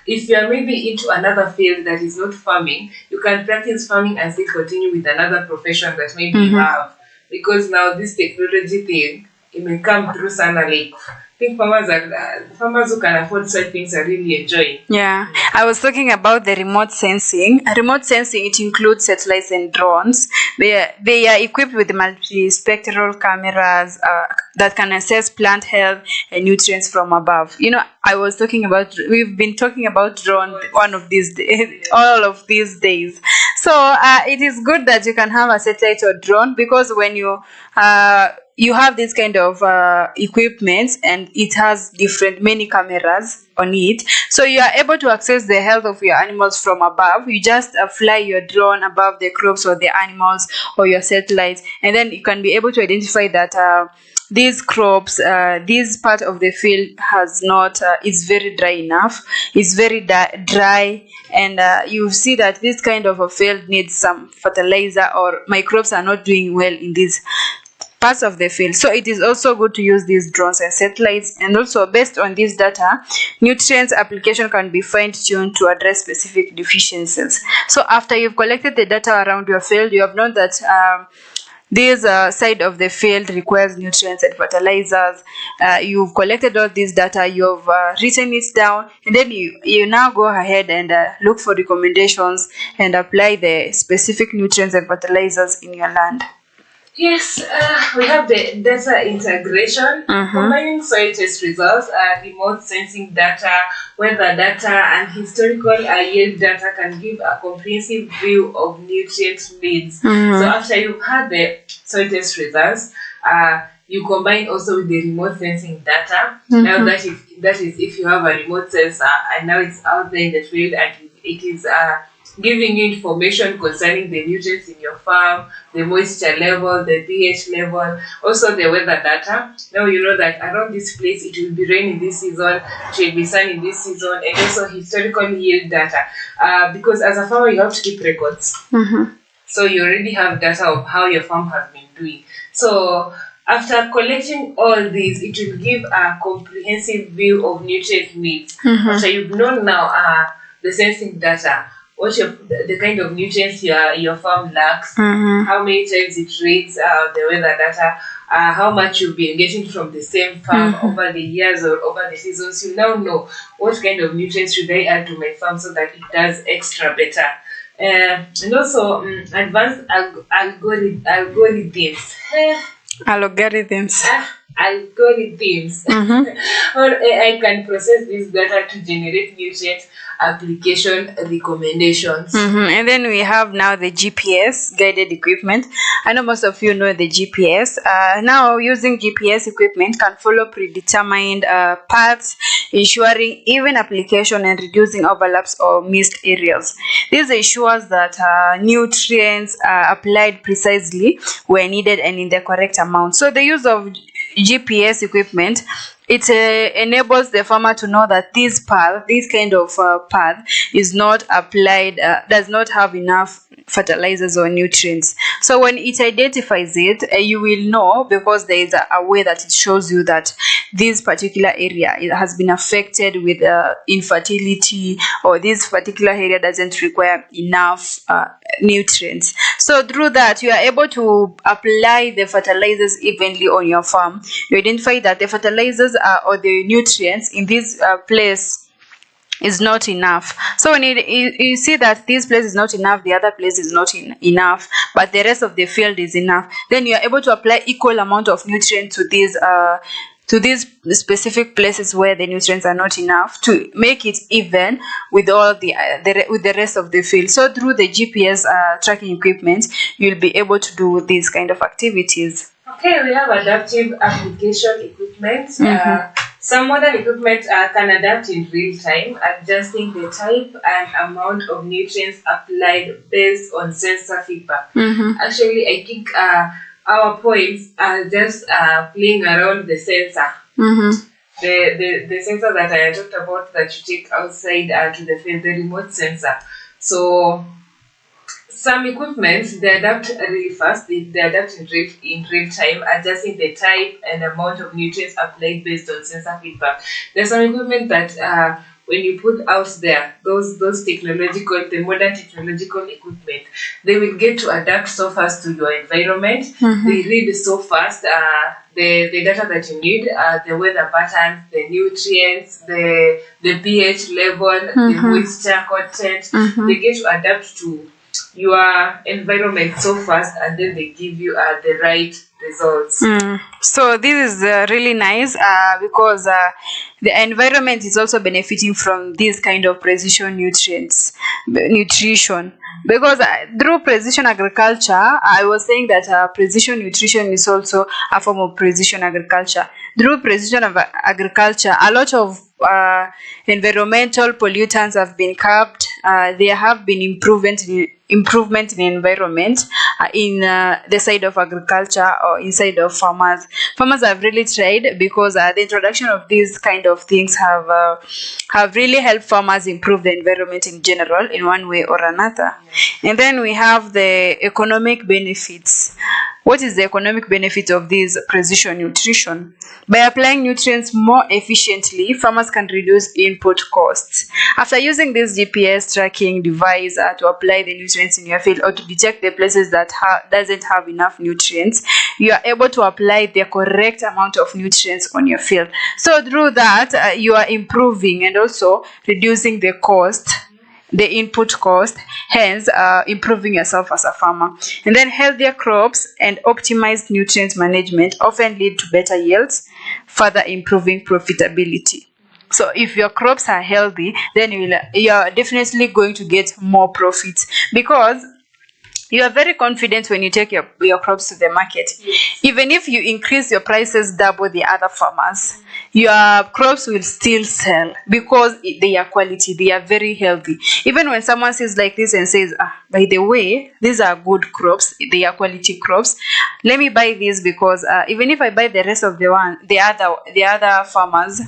If you are maybe into another field that is not farming, you can practice farming and still continue with another profession that maybe you have, because now this technology thing, it may come through sana, like I think farmers who can afford such things are really enjoying. Yeah, I was talking about the remote sensing. Remote sensing, it includes satellites and drones. They are equipped with multispectral cameras that can assess plant health and nutrients from above. You know, we've been talking about drone all of these days. So it is good that you can have a satellite or drone, because when you have this kind of equipment, and it has many cameras on it, so you are able to access the health of your animals from above. You just fly your drone above the crops or the animals or your satellites, and then you can be able to identify that these crops, this part of the field is very dry enough, it's very dry, and you see that this kind of a field needs some fertilizer, or my crops are not doing well in this parts of the field. So it is also good to use these drones and satellites, and also based on this data, nutrients application can be fine-tuned to address specific deficiencies. So after you've collected the data around your field, you have known that this side of the field requires nutrients and fertilizers. You've collected all this data, you've written it down, and then you now go ahead and look for recommendations and apply the specific nutrients and fertilizers in your land. Yes, we have the data integration, combining soil test results, remote sensing data, weather data, and historical yield data can give a comprehensive view of nutrient needs. So after you've had the soil test results, you combine also with the remote sensing data. Now that is if you have a remote sensor and now it's out there in the field and it is giving you information concerning the nutrients in your farm, the moisture level, the pH level, also the weather data. Now you know that around this place it will be rain in this season, it will be sun in this season, and also historical yield data. Because as a farmer you have to keep records. So you already have data of how your farm has been doing. So after collecting all these, it will give a comprehensive view of nutrient needs. After you've known now the sensing data, what the kind of nutrients your farm lacks, how many times it rains, the weather data, how much you've been getting from the same farm over the years or over the seasons. You now know what kind of nutrients should I add to my farm so that it does extra better. And also advanced algorithms. Algorithms. Or AI can process this data to generate nutrient application recommendations. And then we have now the GPS guided equipment. I know most of you know the GPS. Now using GPS equipment can follow predetermined paths, ensuring even application and reducing overlaps or missed areas. This ensures that nutrients are applied precisely where needed and in the correct amount. So the use of GPS equipment, it enables the farmer to know that this kind of path is not applied, does not have enough fertilizers or nutrients. So when it identifies it, you will know, because there is a way that it shows you that this particular area has been affected with infertility, or this particular area doesn't require enough nutrients. So through that, you are able to apply the fertilizers evenly on your farm. You identify that the fertilizers or the nutrients in this place is not enough. So when you see that this place is not enough, the other place is not enough, but the rest of the field is enough, then you are able to apply equal amount of nutrients to these specific places where the nutrients are not enough, to make it even with all with the rest of the field. So through the GPS tracking equipment, you'll be able to do these kind of activities. Okay, we have adaptive application equipment. Some modern equipment can adapt in real time, adjusting the type and amount of nutrients applied based on sensor feedback. Actually, I think our points are just playing around the sensor. The sensor that I talked about that you take outside to the field, the remote sensor. So some equipment, they adapt really fast. They adapt in real time, adjusting the type and amount of nutrients applied based on sensor feedback. There's some equipment that when you put out there, those the modern technological equipment, they will get to adapt so fast to your environment. They read so fast the data that you need, the weather patterns, the nutrients, the pH level, the moisture content. They get to adapt to your environment so fast, and then they give you the right results. So this is really nice because the environment is also benefiting from this kind of precision nutrition. Because through precision agriculture, I was saying that precision nutrition is also a form of precision agriculture. Through precision agriculture, a lot of environmental pollutants have been curbed. There have been improvement in environment in the side of agriculture or inside of farmers. Farmers have really tried, because the introduction of these kind of things have really helped farmers improve the environment in general in one way or another. And then we have the economic benefits. What is the economic benefit of this precision nutrition? By applying nutrients more efficiently, farmers can reduce input costs. After using this GPS tracking device to apply the nutrients in your field or to detect the places that doesn't have enough nutrients, you are able to apply the correct amount of nutrients on your field. So through that, you are improving and also reducing the cost, the input cost, hence improving yourself as a farmer. And then healthier crops and optimized nutrient management often lead to better yields, further improving profitability. So if your crops are healthy, then you're definitely going to get more profits, because you are very confident when you take your crops to the market. Yes. Even if you increase your prices double the other farmers, your crops will still sell because they are quality, they are very healthy. Even when someone says like this and says, by the way, these are good crops, they are quality crops, let me buy this, because even if I buy the rest of the other farmers,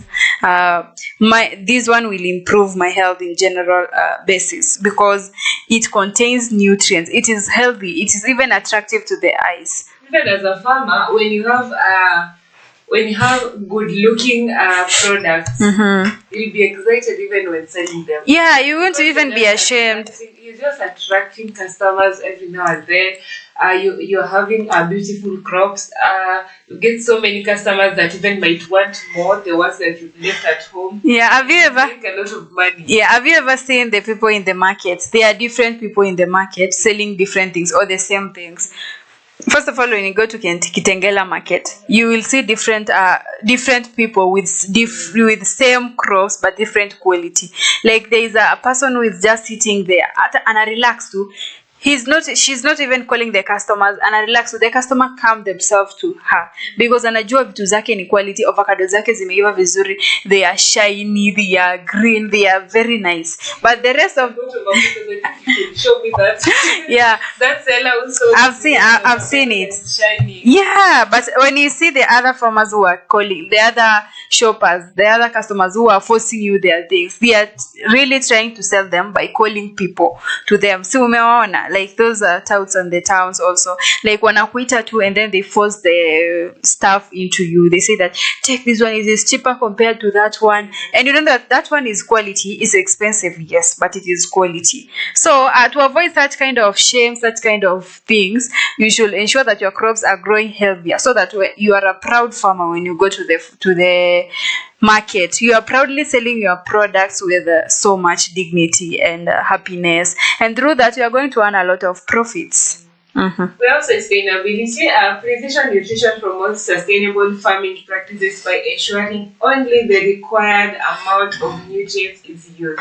this one will improve my health in general basis, because it contains nutrients, it is healthy, it is even attractive to the eyes. Even as a farmer, when you have good looking products, you'll be excited even when selling them. Yeah, you won't even be ashamed. You're just attracting customers every now and then. You're having beautiful crops. You get so many customers that even might want more, the ones that you've left at home. Yeah, have you ever make a lot of money? Yeah, have you ever seen the people in the market? There are different people in the market selling different things or the same things. First of all, when you go to Kitengela market, you will see different people with same crops but different quality. Like there is a person who is just sitting there and I relax too. She's not even calling the customers, and I relax, so the customer come themselves to her because anajua vitu zake ni quality. Avocado zake zimeiva vizuri, they are shiny, they are green, they are very nice. But the rest of show me that. Yeah, that seller also. I've seen it. Shiny. Yeah, but when you see the other farmers who are calling, the other shoppers, the other customers who are forcing you their things, they are really trying to sell them by calling people to them. So umeona, like those touts on the towns also, like wanakuita too, and then they force the stuff into you. They say that take this one, it is cheaper compared to that one, and you know that one is quality. It's expensive, yes, but it is quality. So to avoid such kind of shame, such kind of things, you should ensure that your crops are growing healthier, so that you are a proud farmer when you go to the market. You are proudly selling your products with so much dignity and happiness, and through that you are going to earn a lot of profits. We have sustainability. Precision nutrition promotes sustainable farming practices by ensuring only the required amount of nutrients is used.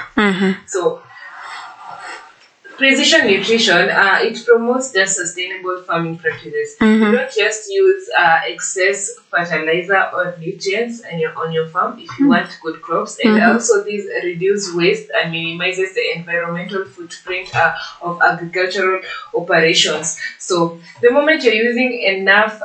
So precision nutrition, it promotes the sustainable farming practices. You don't just use excess fertilizer or nutrients on your farm if you want good crops, and also this reduces waste and minimizes the environmental footprint of agricultural operations. So the moment you're using enough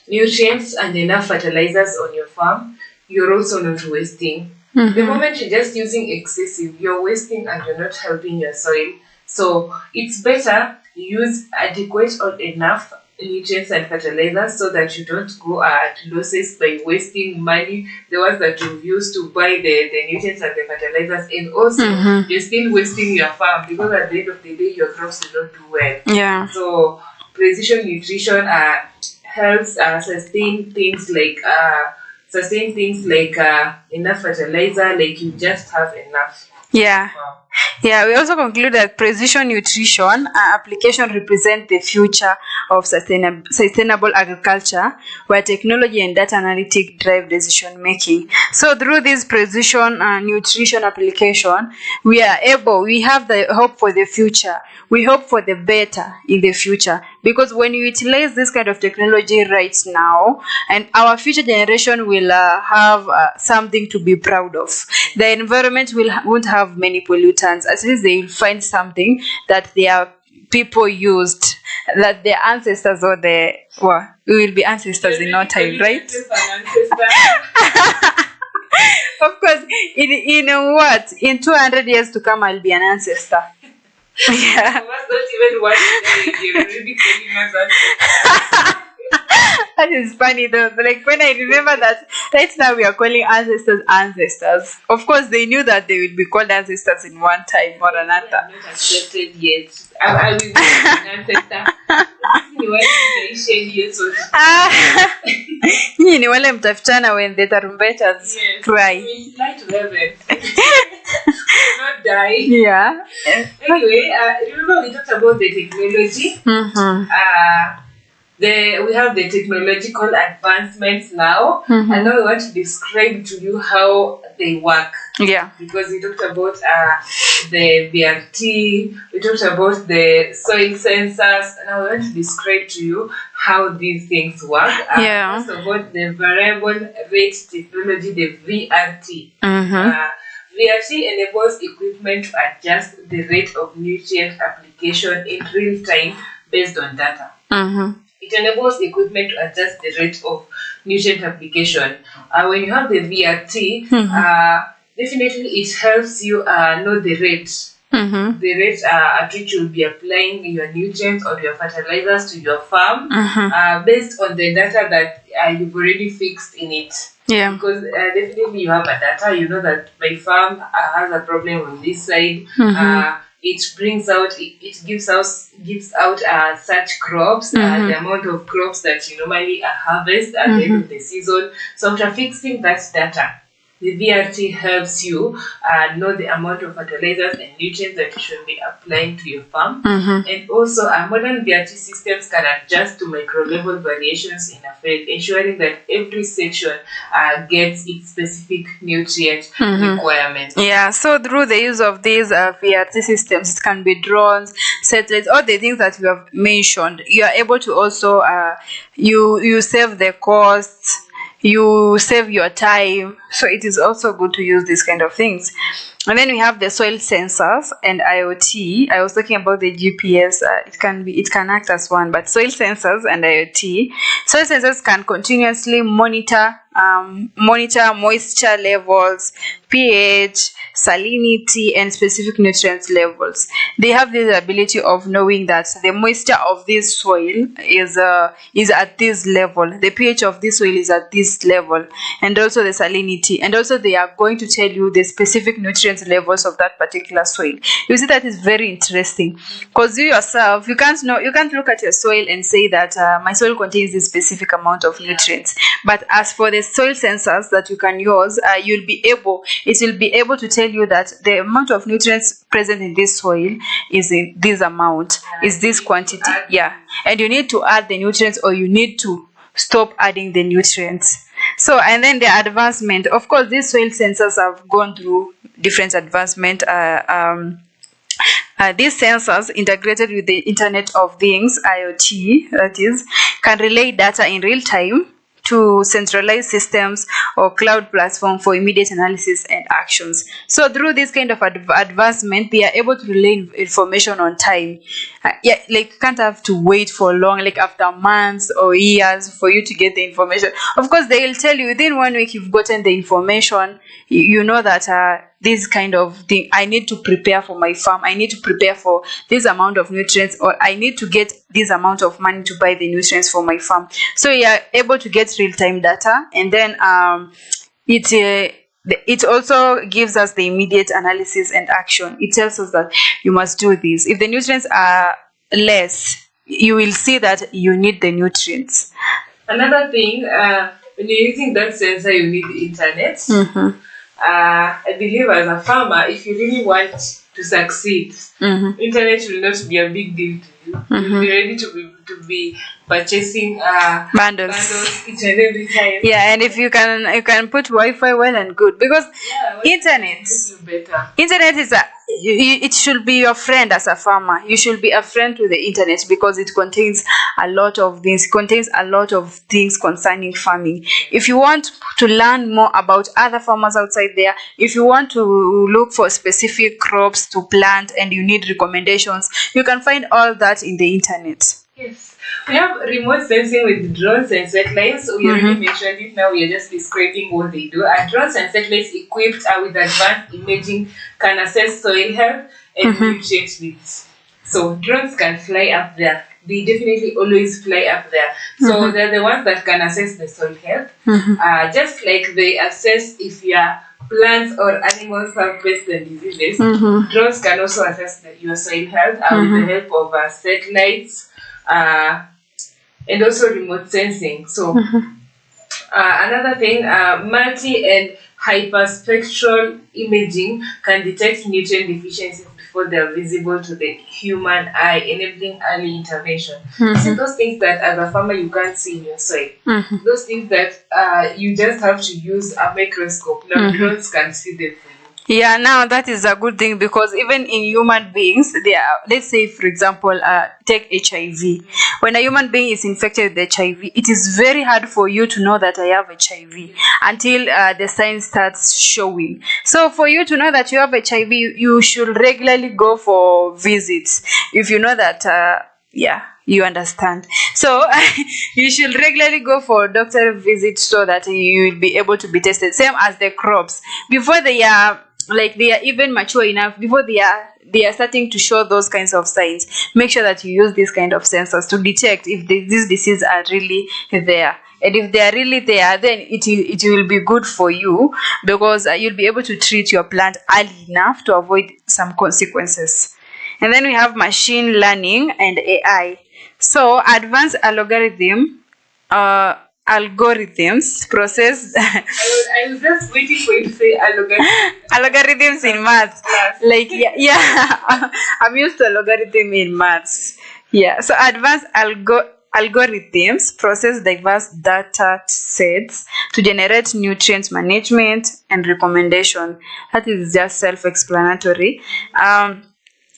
nutrients and enough fertilizers on your farm, you're also not wasting. The moment you're just using excessive, you're wasting and you're not helping your soil. So it's better use adequate or enough nutrients and fertilizers so that you don't go at losses by wasting money, the ones that you've used to buy the nutrients and the fertilizers, and also you're still wasting your farm, because at the end of the day your crops will not do well. Yeah. So precision nutrition helps sustain things like enough fertilizer, like you just have enough. Yeah. Yeah, we also conclude that precision nutrition application represent the future of sustainable agriculture, where technology and data analytics drive decision making. So through this precision nutrition application, we have the hope for the future. We hope for the better in the future, because when you utilize this kind of technology right now, and our future generation will have something to be proud of. The environment won't have many pollutants. At least they will find something that their people used, that their ancestors we will be ancestors in no time, right? Of course, in 200 years to come, I'll be an ancestor. Yeah. Some of us don't even want to know. You're already calling us ancestors. That is funny though. Like when I remember that right now we are calling ancestors ancestors. Of course, they knew that they would be called ancestors in one time or We another. are not accepted yet. I will be an ancestor. You want to share years or Nyinyi ni wale mtafutana when the tarumbetas yes. cry. We like to heaven. Not die. Yeah. Anyway, remember we talked about the technology. Mm-hmm. We have the technological advancements now, Mm-hmm. and now we want to describe to you how they work. Yeah. Because we talked about the BRT, we talked about the soil sensors, and now we want to describe to you how these things work. Yeah. First of all, the variable rate technology, the VRT. Mm-hmm. VRT enables equipment to adjust the rate of nutrient application in real time based on data. Mm-hmm. It enables equipment to adjust the rate of nutrient application. When you have the VRT, definitely it helps you know the rate. Mm-hmm. The rate at which you'll be applying your nutrients or your fertilizers to your farm based on the data that you've already fixed in it. Yeah. Because definitely you have a data, you know that my farm has a problem on this side. It brings out, it gives out such crops, the amount of crops that you normally harvest at the end of the season. So after fixing that data, the VRT helps you know the amount of fertilizers and nutrients that you should be applying to your farm. And also, modern VRT systems can adjust to micro-level variations in a field, ensuring that every section gets its specific nutrient requirements. Yeah, so through the use of these VRT systems, it can be drones, satellites, all the things that we have mentioned. You are able to also you save the costs, you save your time, so it is also good to use these kind of things. And then we have the soil sensors and IoT. I was talking about the GPS. It can act as one, but soil sensors and IoT. Soil sensors can continuously monitor moisture levels, pH, salinity, and specific nutrient levels. They have the ability of knowing that the moisture of this soil is at this level, the pH of this soil is at this level, and also the salinity, and also they are going to tell you the specific nutrient levels of that particular soil. You see, that is very interesting, because you yourself, you can't look at your soil and say that my soil contains this specific amount of nutrients. But as for the soil sensors that you can use, it will be able to tell you that the amount of nutrients present in this soil is in this amount, is this quantity. Yeah, and you need to add the nutrients, or you need to stop adding the nutrients. So, and then the advancement, of course, these soil sensors have gone through different advancement. These sensors, integrated with the Internet of Things, IoT, that is, can relay data in real time to centralized systems or cloud platform for immediate analysis and actions. So through this kind of advancement, they are able to relay information on time. Like you can't have to wait for long, like after months or years for you to get the information. Of course, they will tell you within 1 week you've gotten the information. You know that this kind of thing, I need to prepare for my farm, I need to prepare for this amount of nutrients, or I need to get this amount of money to buy the nutrients for my farm. So you are able to get real-time data, and then it also gives us the immediate analysis and action. It tells us that you must do this. If the nutrients are less, you will see that you need the nutrients. Another thing, when you're using that sensor, you need the internet. I believe as a farmer, if you really want to succeed, internet will not be a big deal to you. You'll be ready to be purchasing bundles each and every time. Yeah, and if you can put Wi-Fi, well and good, because internet is it should be your friend as a farmer. You should be a friend to the internet, because it contains a lot of things. Concerning farming. If you want to learn more about other farmers outside there, if you want to look for specific crops to plant and you need recommendations, you can find all that in the internet. Yes. We have remote sensing with drones and satellites. We already mentioned it. Now we are just describing what they do. Drones and satellites equipped with advanced imaging can assess soil health, and nutrient needs. So drones can fly up there. They definitely always fly up there. So they're the ones that can assess the soil health. Just like they assess if your plants or animals have pests and diseases, drones can also assess your soil health with the help of satellites and also remote sensing. So another thing, multi and hyperspectral imaging can detect nutrient deficiencies before they are visible to the human eye, enabling early intervention. So those things that as a farmer you can't see in your soil, those things that you just have to use a microscope. Now drones can see them for you. Yeah, now that is a good thing, because even in human beings, let's say, for example, take HIV. When a human being is infected with HIV, it is very hard for you to know that I have HIV until the signs starts showing. So for you to know that you have HIV, you should regularly go for visits. If you know that, you understand. So you should regularly go for doctor visits so that you will be able to be tested. Same as the crops. Before they are even mature enough, before they are starting to show those kinds of signs, make sure that you use these kind of sensors to detect if these diseases are really there. And if they are really there, then it will be good for you, because you'll be able to treat your plant early enough to avoid some consequences. And then we have machine learning and AI. So advanced algorithms process. I was just waiting for you to say algorithms in maths. I'm used to algorithm in maths. Yeah, so advanced algorithms process diverse data sets to generate nutrient management and recommendation. That is just self-explanatory.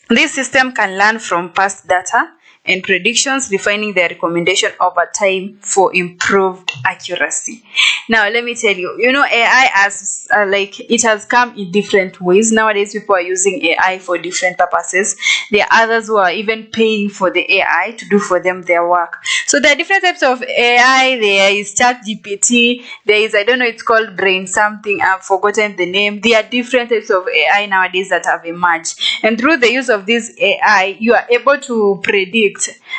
This system can learn from past data and predictions, refining their recommendation over time for improved accuracy. Now, let me tell you, AI as it has come in different ways. Nowadays, people are using AI for different purposes. There are others who are even paying for the AI to do for them their work. So there are different types of AI. There is ChatGPT. There is, I don't know, it's called Brain something. I've forgotten the name. There are different types of AI nowadays that have emerged. And through the use of this AI, you are able to predict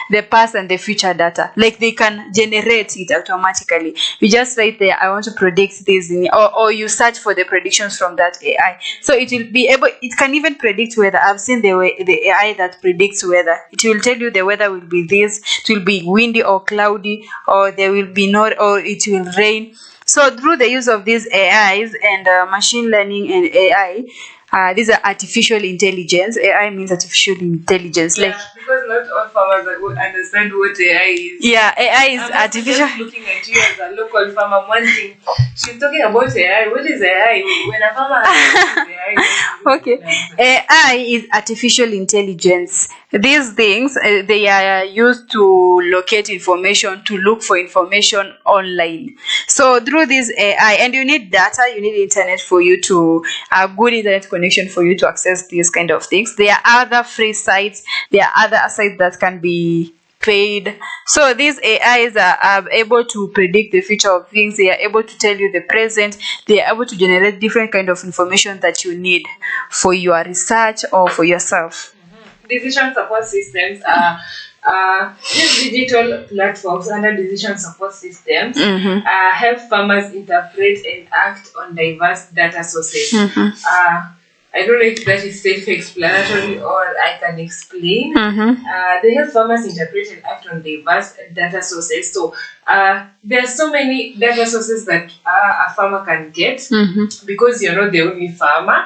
the past and the future data. Like they can generate it automatically. You just write there, I want to predict this, or you search for the predictions from that AI. So it will be able, it can even predict weather. I've seen the AI that predicts weather. It will tell you the weather will be this, it will be windy or cloudy, or there will be no, or it will rain. So through the use of these AIs and machine learning and AI, these are artificial intelligence. AI means artificial intelligence. Yeah, because not all farmers would understand what AI is. Yeah, AI is artificial. Just looking at you as a local farmer, one thing, she's talking about AI. What is AI? When a farmer asks AI, okay, AI is artificial intelligence. These things, they are used to locate information, to look for information online. So through this AI, and you need data, you need internet for you to a good internet connection for you to access these kind of things. There are other free sites. There are other sites that can be paid. So these AIs are able to predict the future of things. They are able to tell you the present. They are able to generate different kind of information that you need for your research or for yourself. Decision support systems these digital platforms under decision support systems help farmers interpret and act on diverse data sources. I don't know if that is self-explanatory or I can explain. They help farmers interpret and act on diverse data sources. So there are so many data sources that a farmer can get because you're not the only farmer.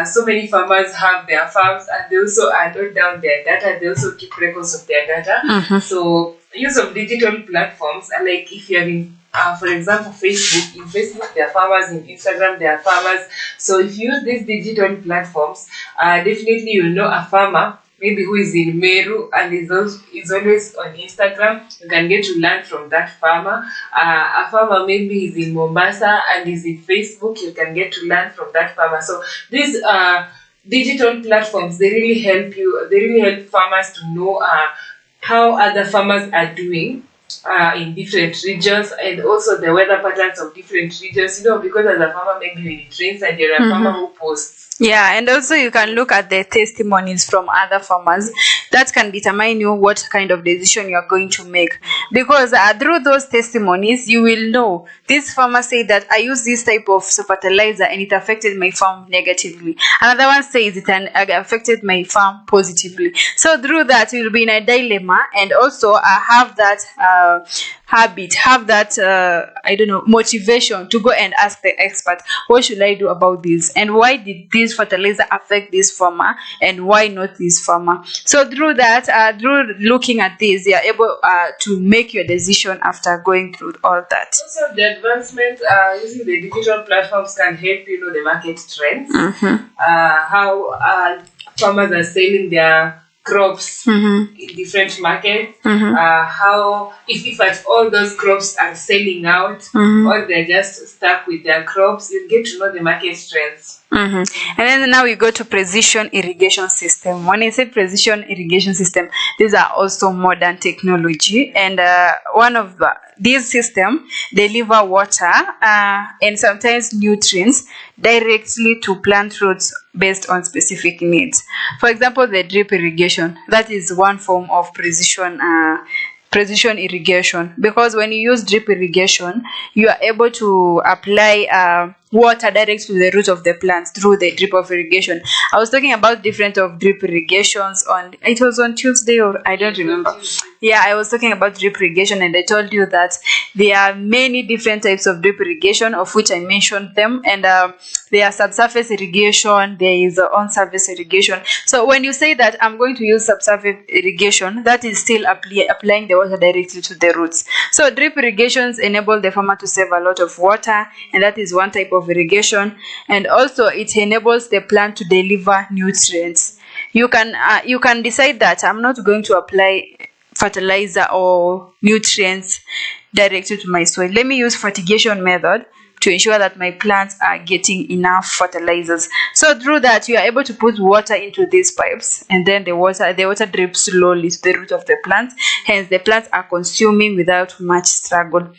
So many farmers have their farms and they also note down their data. They also keep records of their data. So use of digital platforms, like if you're in for example, Facebook. In Facebook, there are farmers. In Instagram, there are farmers. So if you use these digital platforms, definitely you'll know a farmer, maybe who is in Meru and is always on Instagram. You can get to learn from that farmer. A farmer maybe is in Mombasa and is in Facebook. You can get to learn from that farmer. So these digital platforms, they really help you. They really help farmers to know how other farmers are doing in different regions, and also the weather patterns of different regions, because as a farmer maybe when it rains and you're a farmer who posts Yeah, and also you can look at the testimonies from other farmers that can determine you what kind of decision you are going to make. Because through those testimonies, you will know this farmer said that I use this type of fertilizer and it affected my farm negatively. Another one says it affected my farm positively. So through that, you will be in a dilemma, and also have that habit, have that motivation to go and ask the expert, what should I do about this, and why did this fertilizer affect this farmer, and why not this farmer? So through that, through looking at this, you are able to make your decision after going through all that. Also, the advancement using the digital platforms can help you know the market trends, how farmers are selling their crops in different markets, how if at all those crops are selling out or they're just stuck with their crops, you get to know the market trends. And then now we go to precision irrigation system. When I say precision irrigation system, these are also modern technology, and one of these system deliver water and sometimes nutrients directly to plant roots based on specific needs. For example, the drip irrigation, that is one form of precision irrigation, because when you use drip irrigation, you are able to apply water direct to the root of the plants through the drip of irrigation. I was talking about different of drip irrigations it was on Tuesday, or I don't remember. Yeah, I was talking about drip irrigation, and I told you that there are many different types of drip irrigation, of which I mentioned them, and there are subsurface irrigation, there is on-surface irrigation. So when you say that I'm going to use subsurface irrigation, that is still applying the water directly to the roots. So drip irrigations enable the farmer to save a lot of water, and that is one type of irrigation, and also it enables the plant to deliver nutrients. You can decide that I'm not going to apply fertilizer or nutrients directly to my soil. Let me use fertigation method to ensure that my plants are getting enough fertilizers. So through that, you are able to put water into these pipes, and then the water drips slowly to the root of the plant. Hence, the plants are consuming without much struggle.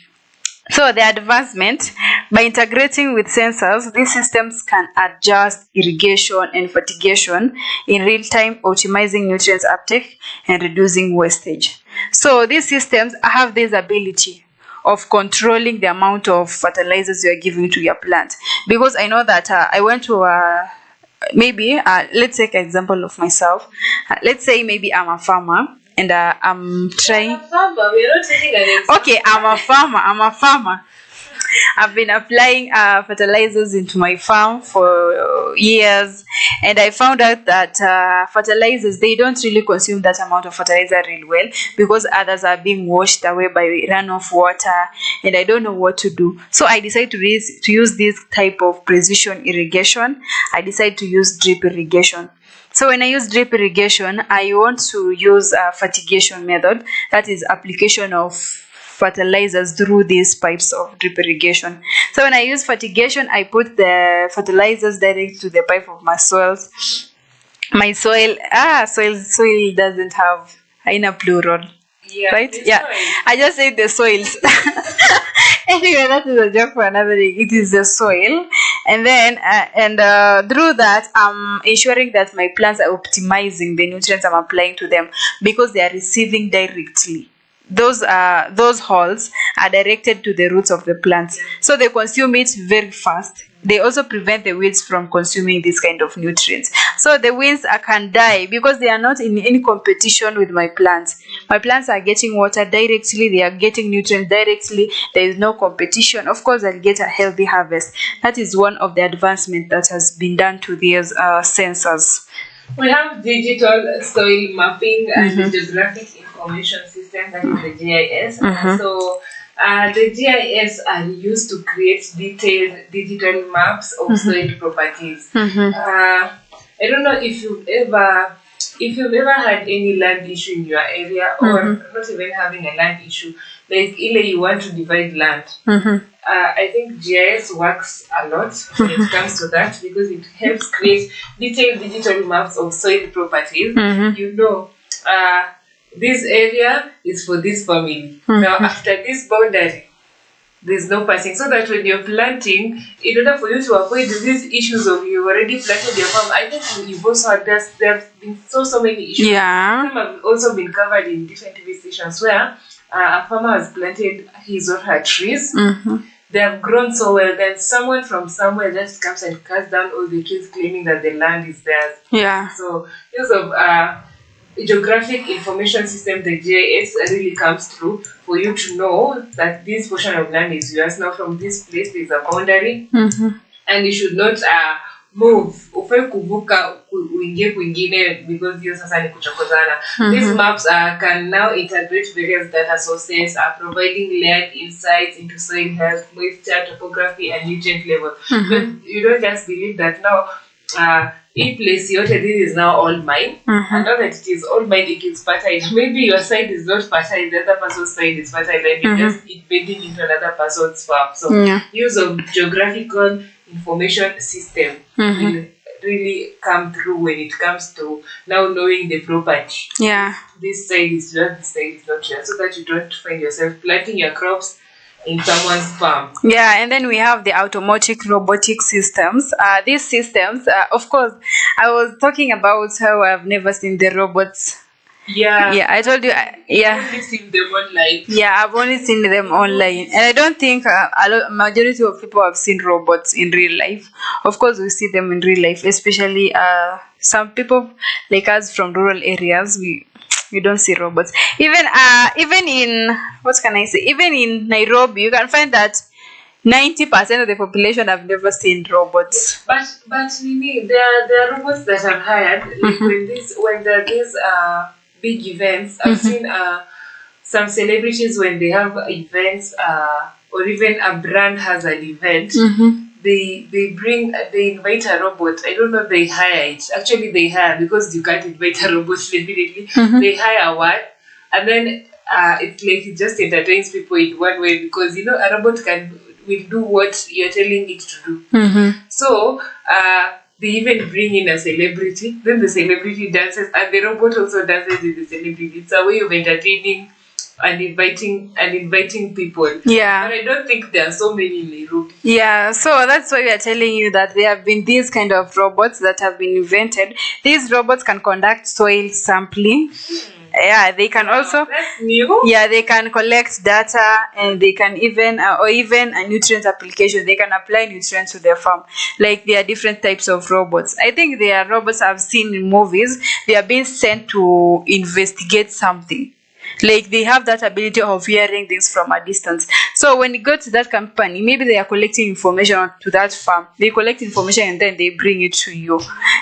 So the advancement, by integrating with sensors, these systems can adjust irrigation and fertigation in real time, optimizing nutrients uptake and reducing wastage. So these systems have this ability of controlling the amount of fertilizers you are giving to your plant. Because I know that I went to let's take an example of myself. Let's say maybe I'm a farmer, and I'm trying. Okay, I'm a farmer. I've been applying fertilizers into my farm for years, and I found out that fertilizers, they don't really consume that amount of fertilizer really well, because others are being washed away by runoff water, and I don't know what to do. So I decided to use this type of precision irrigation. I decided to use drip irrigation. So when I use drip irrigation, I want to use a fertigation method, that is application of fertilizers through these pipes of drip irrigation. So when I use fertigation, I put the fertilizers direct to the pipe of my soils. My soil doesn't have in plural. Yeah, right? Yeah. Soil. I just said the soils. Anyway, that is a joke for another day. It is the soil. And then through that, I'm ensuring that my plants are optimizing the nutrients I'm applying to them, because they are receiving directly. Those holes are directed to the roots of the plants, so they consume it very fast. They also prevent the weeds from consuming this kind of nutrients. So the weeds can die because they are not in any competition with my plants. My plants are getting water directly, they are getting nutrients directly. There is no competition. Of course, I'll get a healthy harvest. That is one of the advancements that has been done to these sensors. We have digital soil mapping and the geographic information system, that is the GIS. So the GIS are used to create detailed digital maps of soil properties. I don't know if you've ever had any land issue in your area, or not even having a land issue, like either you want to divide land. I think GIS works a lot when it comes to that, because it helps create detailed digital maps of soil properties. You know, this area is for this family. Now, after this boundary, there's no passing, so that when you're planting, in order for you to avoid these issues of you already planted your farm, I think you've also had there have been so many issues. Yeah. Some have also been covered in different TV stations where a farmer has planted his or her trees. They have grown so well, then someone from somewhere just comes and cuts down all the trees, claiming that the land is theirs. Yeah. So use of geographic information system, the GIS, really comes through for you to know that this portion of land is yours. Now from this place there's a boundary, and you should not move ufai kuvuka uingie kwingine because hiyo sasa ni kuchokozana. These maps can now integrate various data sources, providing layered insights into soil health, moisture, topography, and nutrient level. But you don't just believe that now in place yote, this is now all mine, and now that it is all mine, it is fertile. Maybe your side is not fertile, the other person's side is fertile, and you just invading into another person's farm. So use of geographical information system will really come through when it comes to now knowing the property. Yeah. This side is yours, this side is not yours, so that you don't find yourself planting your crops in someone's farm. Yeah, and then we have the automatic robotic systems. These systems, of course, I was talking about how I've never seen the robots. Yeah, I told you. I've only seen them online. Yeah, I've only seen them online, and I don't think majority of people have seen robots in real life. Of course, we see them in real life, especially some people like us from rural areas. We don't see robots. Even in, what can I say? Even in Nairobi, you can find that 90% of the population have never seen robots. But Mimi, there are robots that are hired. Like when there are these big events, I've seen some celebrities when they have events, or even a brand has an event. They invite a robot. I don't know if they hire it. Actually, they hire, because you can't invite a robot immediately. They hire one, and then it's like it just entertains people in one way, because a robot will do what you're telling it to do. So they even bring in a celebrity. Then the celebrity dances, and the robot also dances with the celebrity. It's a way of entertaining and inviting people. Yeah. But I don't think there are so many in Nairobi. Yeah, so that's why we are telling you that there have been these kind of robots that have been invented. These robots can conduct soil sampling. Yeah, they can also. That's new. Yeah, they can collect data, and they can even a nutrient application. They can apply nutrients to their farm. Like, there are different types of robots. I think there are robots I've seen in movies. They are being sent to investigate something. Like, they have that ability of hearing things from a distance. So when you go to that company, maybe they are collecting information to that farm. They collect information and then they bring it to you.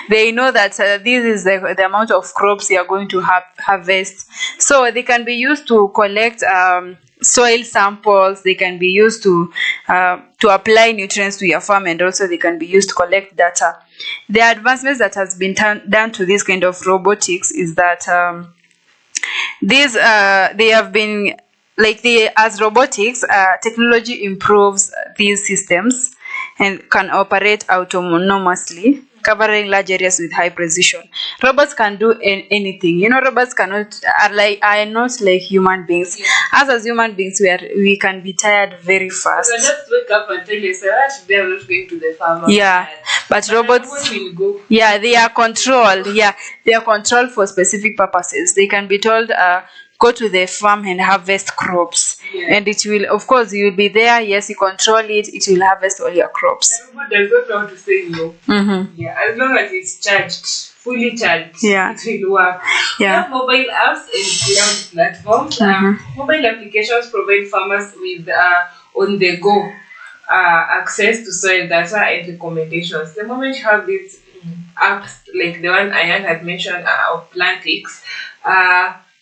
They know that this is the amount of crops they are going to harvest. So they can be used to collect soil samples. They can be used to apply nutrients to your farm, and also they can be used to collect data. The advancements that has been done to this kind of robotics is that they have been, like, as robotics, technology improves these systems and can operate autonomously, covering large areas with high precision. Robots can do anything. Robots are not like human beings. Us as human beings, we can be tired very fast. So just wake up and tell yourself, today I'm not going to the farm. Yeah, but robots, will go. Yeah, they are controlled. Yeah, they are controlled for specific purposes. They can be told, go to the farm and harvest crops. Yeah. And it will, of course, you will be there. Yes, you control it. It will harvest all your crops. The robot does not know how to say no. Yeah, as long as it's charged, fully charged, it will work. Yeah. We have mobile apps and cloud platforms. Mobile applications provide farmers with on-the-go access to soil data and recommendations. The moment you have these apps, like the one Ayan had mentioned of Plantix,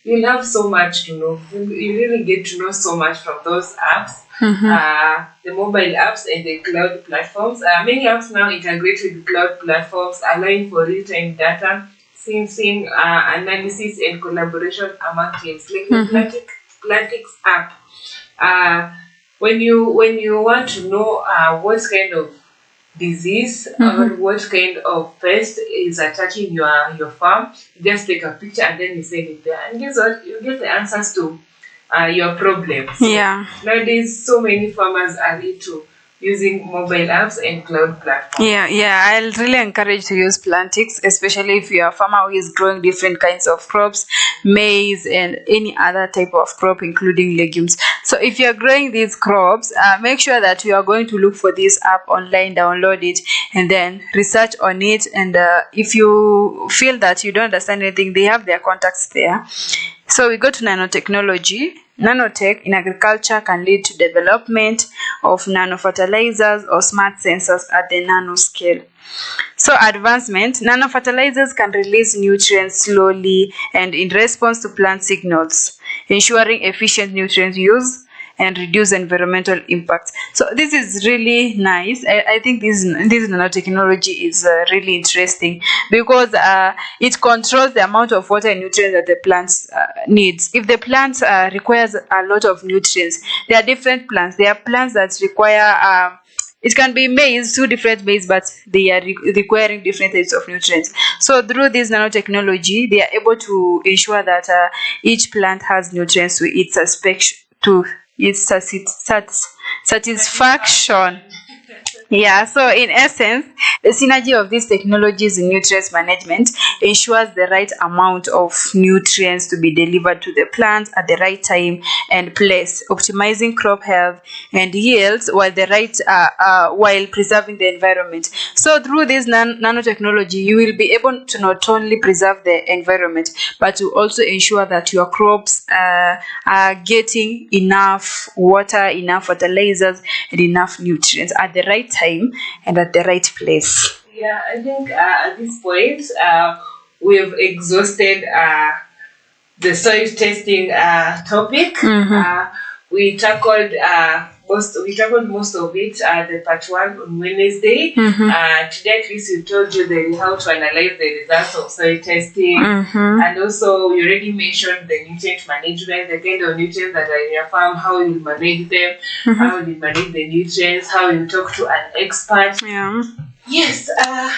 you'll have so much to know. You really get to know so much from those apps. The mobile apps and the cloud platforms. Many apps now integrate with cloud platforms, allowing for real-time data, sensing, analysis, and collaboration among teams. Like the Plantix app. When you want to know what kind of disease or what kind of pest is attacking your farm, you just take a picture and then you send it there. And guess what? You get the answers to your problems. Yeah. Nowadays, so many farmers are into using mobile apps and cloud platforms. Yeah, I'll really encourage to use Plantix, especially if you're a farmer who is growing different kinds of crops, maize and any other type of crop, including legumes. So if you're growing these crops, make sure that you are going to look for this app online, download it, and then research on it. And if you feel that you don't understand anything, they have their contacts there. So we go to nanotechnology. Nanotech in agriculture can lead to development of nanofertilizers or smart sensors at the nanoscale. So advancement, nanofertilizers can release nutrients slowly and in response to plant signals, ensuring efficient nutrient use and reduce environmental impact. So this is really nice. I think this nanotechnology is really interesting because it controls the amount of water and nutrients that the plants needs. If the plant requires a lot of nutrients, there are different plants. There are plants that require it can be maize, two different maize, but they are requiring different types of nutrients. So through this nanotechnology, they are able to ensure that each plant has nutrients to its satisfaction. Yeah, so in essence, the synergy of these technologies in nutrients management ensures the right amount of nutrients to be delivered to the plant at the right time and place, optimizing crop health and yields while preserving the environment. So through this nanotechnology, you will be able to not only preserve the environment, but to also ensure that your crops are getting enough water, enough fertilizers, and enough nutrients at the right time and at the right place. Yeah, I think at this point we've exhausted the soil testing topic. We tackled most of it the part 1 on Wednesday. Today at least we told you how to analyze the results of soil testing, and also we already mentioned the nutrient management, the kind of nutrients that are in your farm, how you manage them, how you manage the nutrients, how you talk to an expert. Yeah. Yes.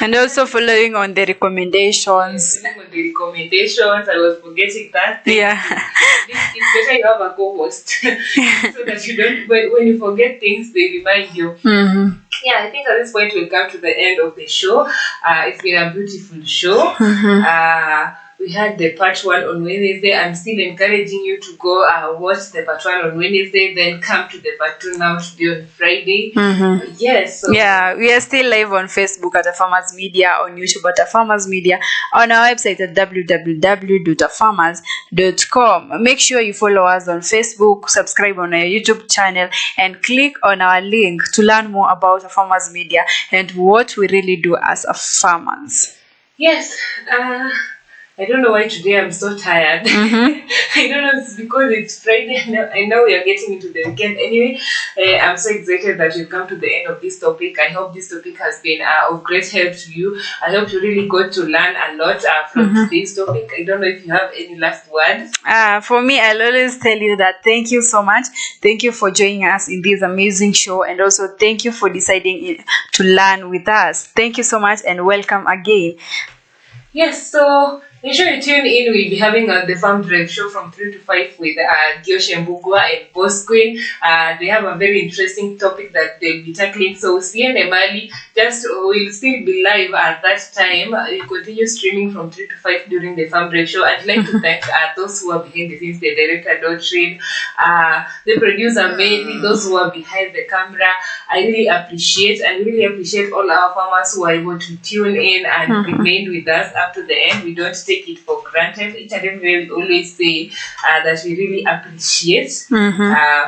And also following on the recommendations. I was forgetting that. Yeah. It's better you have a co-host so that you don't, when you forget things, they remind you. Yeah, I think at this point we'll come to the end of the show. It's been a beautiful show. We had the part 1 on Wednesday. I'm still encouraging you to go watch the part 1 on Wednesday, then come to the part 2 now today on Friday. Yes. So yeah, we are still live on Facebook at Farmers Media, on YouTube at Farmers Media, on our website at www.farmers.com. Make sure you follow us on Facebook, subscribe on our YouTube channel, and click on our link to learn more about Farmers Media and what we really do as farmers. Yes. I don't know why today I'm so tired. I don't know, it's because it's Friday. I know we are getting into the weekend. Anyway, I'm so excited that you've come to the end of this topic. I hope this topic has been of great help to you. I hope you really got to learn a lot from today's topic. I don't know if you have any last words. For me, I'll always tell you that thank you so much. Thank you for joining us in this amazing show, and also thank you for deciding to learn with us. Thank you so much and welcome again. Yes, so make sure you tune in. We'll be having the Farm Drive show from 3 to 5 with Gyosh Mbugwa and Boss Queen. They have a very interesting topic that they'll be tackling. So see them early. We'll still be live at that time. We continue streaming from 3 to 5 during the Farm Drive show. I'd like to thank those who are behind the scenes, the director, Dotrin, the producer, Mary, those who are behind the camera. I really appreciate all our farmers who are able to tune in and remain with us up to the end. We don't take it for granted. Each and every day we always say that we really appreciate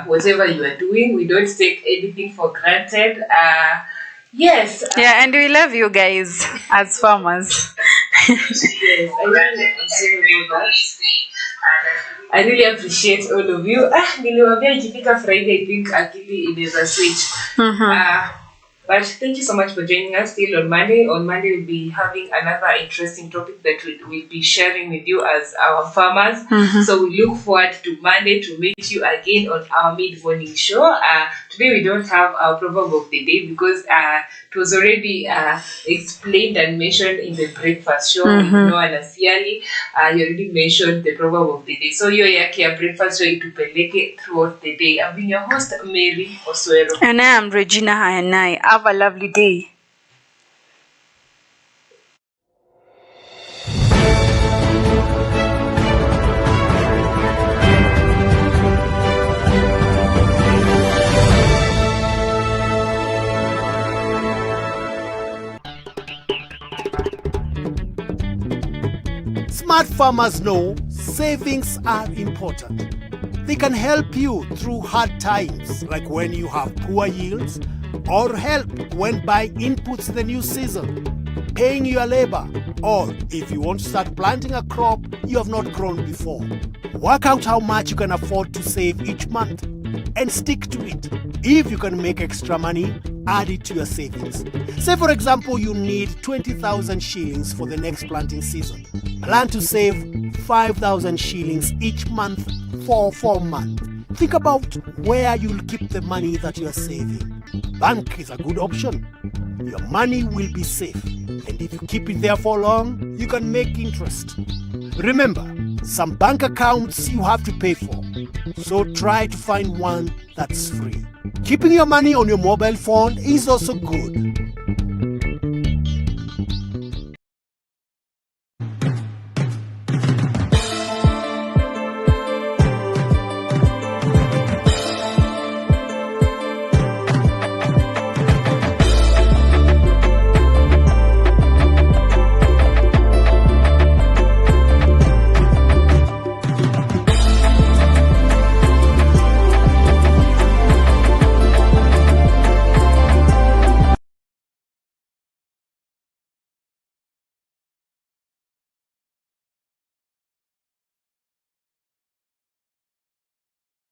whatever you are doing. We don't take anything for granted. Yes. Yeah, and we love you guys as farmers. Yes, I really appreciate all of you. Niliwaambia ikifika Friday, I think akili inaweza switch. But thank you so much for joining us still on Monday. On Monday, we'll be having another interesting topic that we'll be sharing with you as our farmers. So we look forward to Monday to meet you again on our mid-morning show. Today, we don't have our proverb of the day because it was already explained and mentioned in the breakfast show. Anasiali, you already mentioned the proverb of the day. So your yake breakfast show itupeleke throughout the day. I've been your host, Mary Oswero. And I am Regina Hayanai. Have a lovely day. Smart farmers know savings are important. They can help you through hard times, like when you have poor yields, or help when buying inputs in the new season, paying your labor, or if you want to start planting a crop you have not grown before. Work out how much you can afford to save each month and stick to it. If you can make extra money, add it to your savings. Say, for example, you need 20,000 shillings for the next planting season. Plan to save 5,000 shillings each month for 4 months. Think about where you'll keep the money that you're saving. Bank is a good option. Your money will be safe, and if you keep it there for long, you can make interest. Remember, some bank accounts you have to pay for, so try to find one that's free. Keeping your money on your mobile phone is also good.